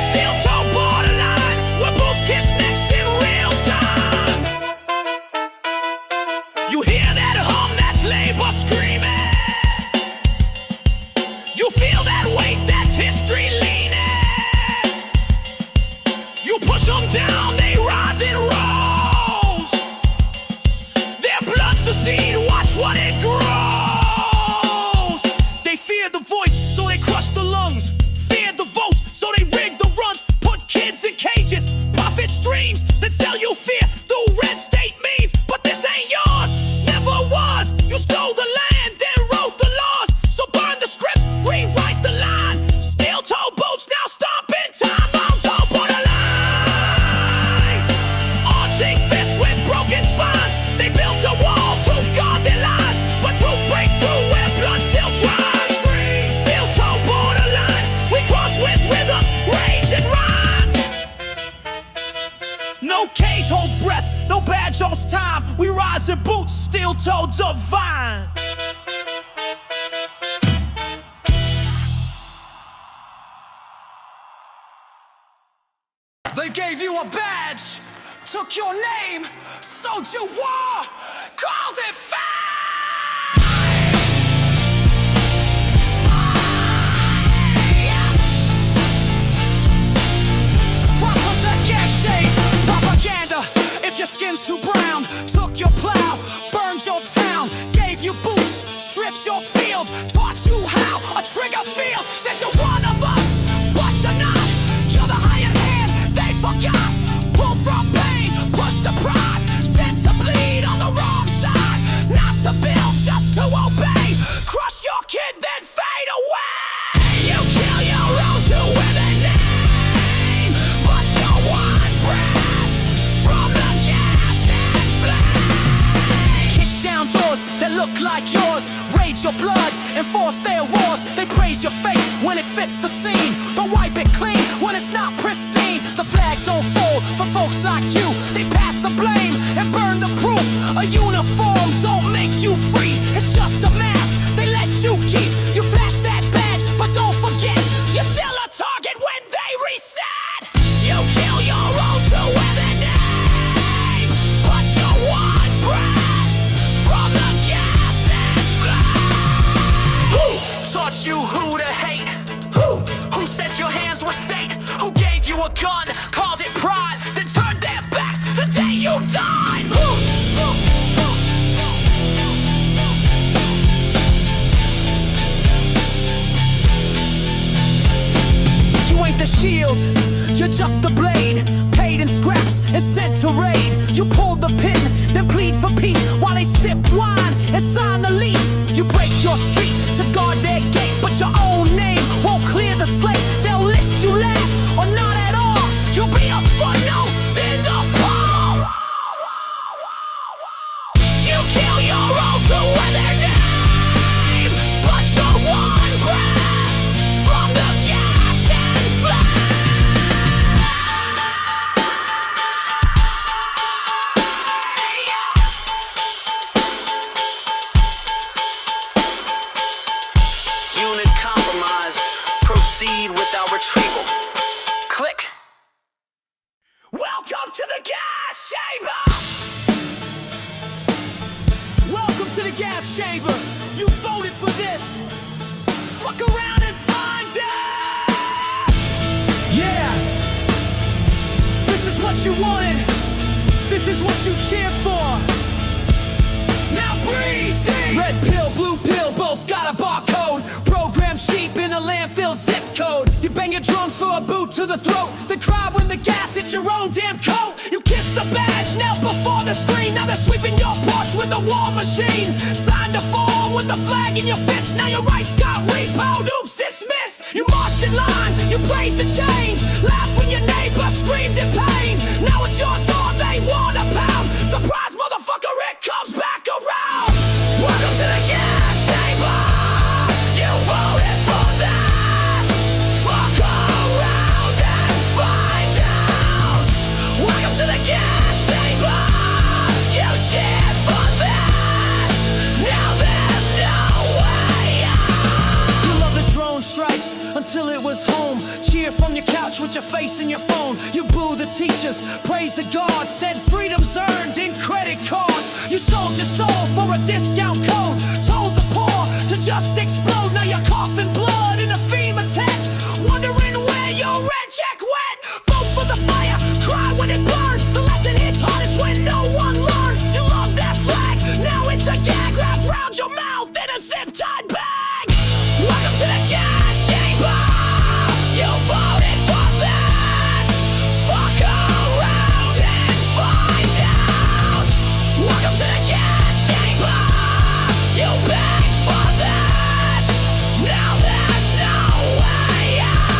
Steel-toe borderline, where boots kiss necks in real time. You hear that hum, that's labor screaming. You feel that weight, that's history leaning. You push them down, they rise and rose. Their blood's the seed, watch what it grows. They fear the voice, so they crush the lungs. Fear the votes, so they rig the runs. Put kids in cages, profit streams that sell you fear through red state memes. But this ain't yours, never was. You stole the land, then wrote the laws. So burn the scripts, rewrite the line. Steel toe boots, now stomp in time. Bone toe borderline. Arching fists with broken spines. They built a wall to guard their lies. But truth breaks through where blood still dries. Steel toe borderline. We cross with rhythm, rage, and rhymes. No cage holds breath, no badge holds time. We rise in boots, steel toe divine. They gave you a badge, took your name, sold you war, called it fame. Propaganda, propaganda. If your skin's too brown, took your plow, burned your town, gave you boots, stripped your field, taught you how a trigger feels. Said you're one of us, but you're not. You're the hired hand they forgot. Pull from pain, push to pride, sent to bleed on the wrong side. Not to build, just to obey. Crush your kid, then fade away. You kill your own to wear the name, but you're one breath from the gas and flame. Kick down doors that look like yours, rage your blood, enforce their wars. They praise your face when it fits the scene, but wipe it clean when it's not pristine. The flag don't fold for folks like you. They pass the blame and burn the proof. A uniform don't make you free, it's just a mask they let you keep. You flash that badge, but don't forget, you're still a target when they reset. You kill your own to wear the name, but you're one breath from the gas just the blade, paid in scraps and sent to raid. You pull the pin, then plead for peace while they sip wine and sign the lease. You break your street to guard their gate, but your own name won't clear the slate. They'll list you last or not at all. You'll be a footnote in the fall. You kill your own to wear their name, but you're one breath from the gas and flame. Unit compromised. Proceed without retrieval. Click. Welcome to the gas chamber! Welcome to the gas chamber! You voted for this! Fuck around and find out! Yeah! This is what you wanted! This is what you cheered for! Now breathe deep! Red pill, blue pill, both got a barcode. Programmed sheep in a landfill zip code. You bang your drums for a boot to the throat. Then cry when the gas hits your own damn coat. You kiss the badge, knelt before the screen. Now they're sweeping your porch with a war machine. Signed a form with the flag in your fist. Now your rights got repoed, oops, dismissed. You marched in line, you praised the chain. Laughed when your neighbor screamed in pain. Now it's your door, they want a pound. Surprise, motherfucker, it comes back around. Welcome to the gas chamber. You voted for this. Fuck around and find out. Welcome to the gas chamber. You cheered for this. Now there's no way out. You love the drone strikes until it was home. Cheer from your couch with your face in your phone. You boo the teachers, praise the gods. Said freedom's earned in credit cards. You sold your soul for a discount code. Told the poor to just explode. Now you're coughing blood in a FEMA tent. Wondering where your red check went. Vote for the fire, cry when it burns. The lesson hits hardest when no one learns. You love that flag, now it's a gag wrapped round your mouth in a zip-tied bag. Welcome to the gas chamber. You voted for this. Fuck around and find out. Welcome to the gas chamber. You begged for this. Now there's no way out.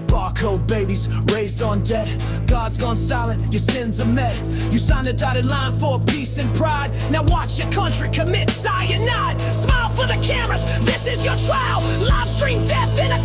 Barcode babies raised on debt. God's gone silent, your sins are met. You signed a dotted line for peace and pride. Now watch your country commit cyanide. Smile for the cameras, this is your trial. Live stream death in a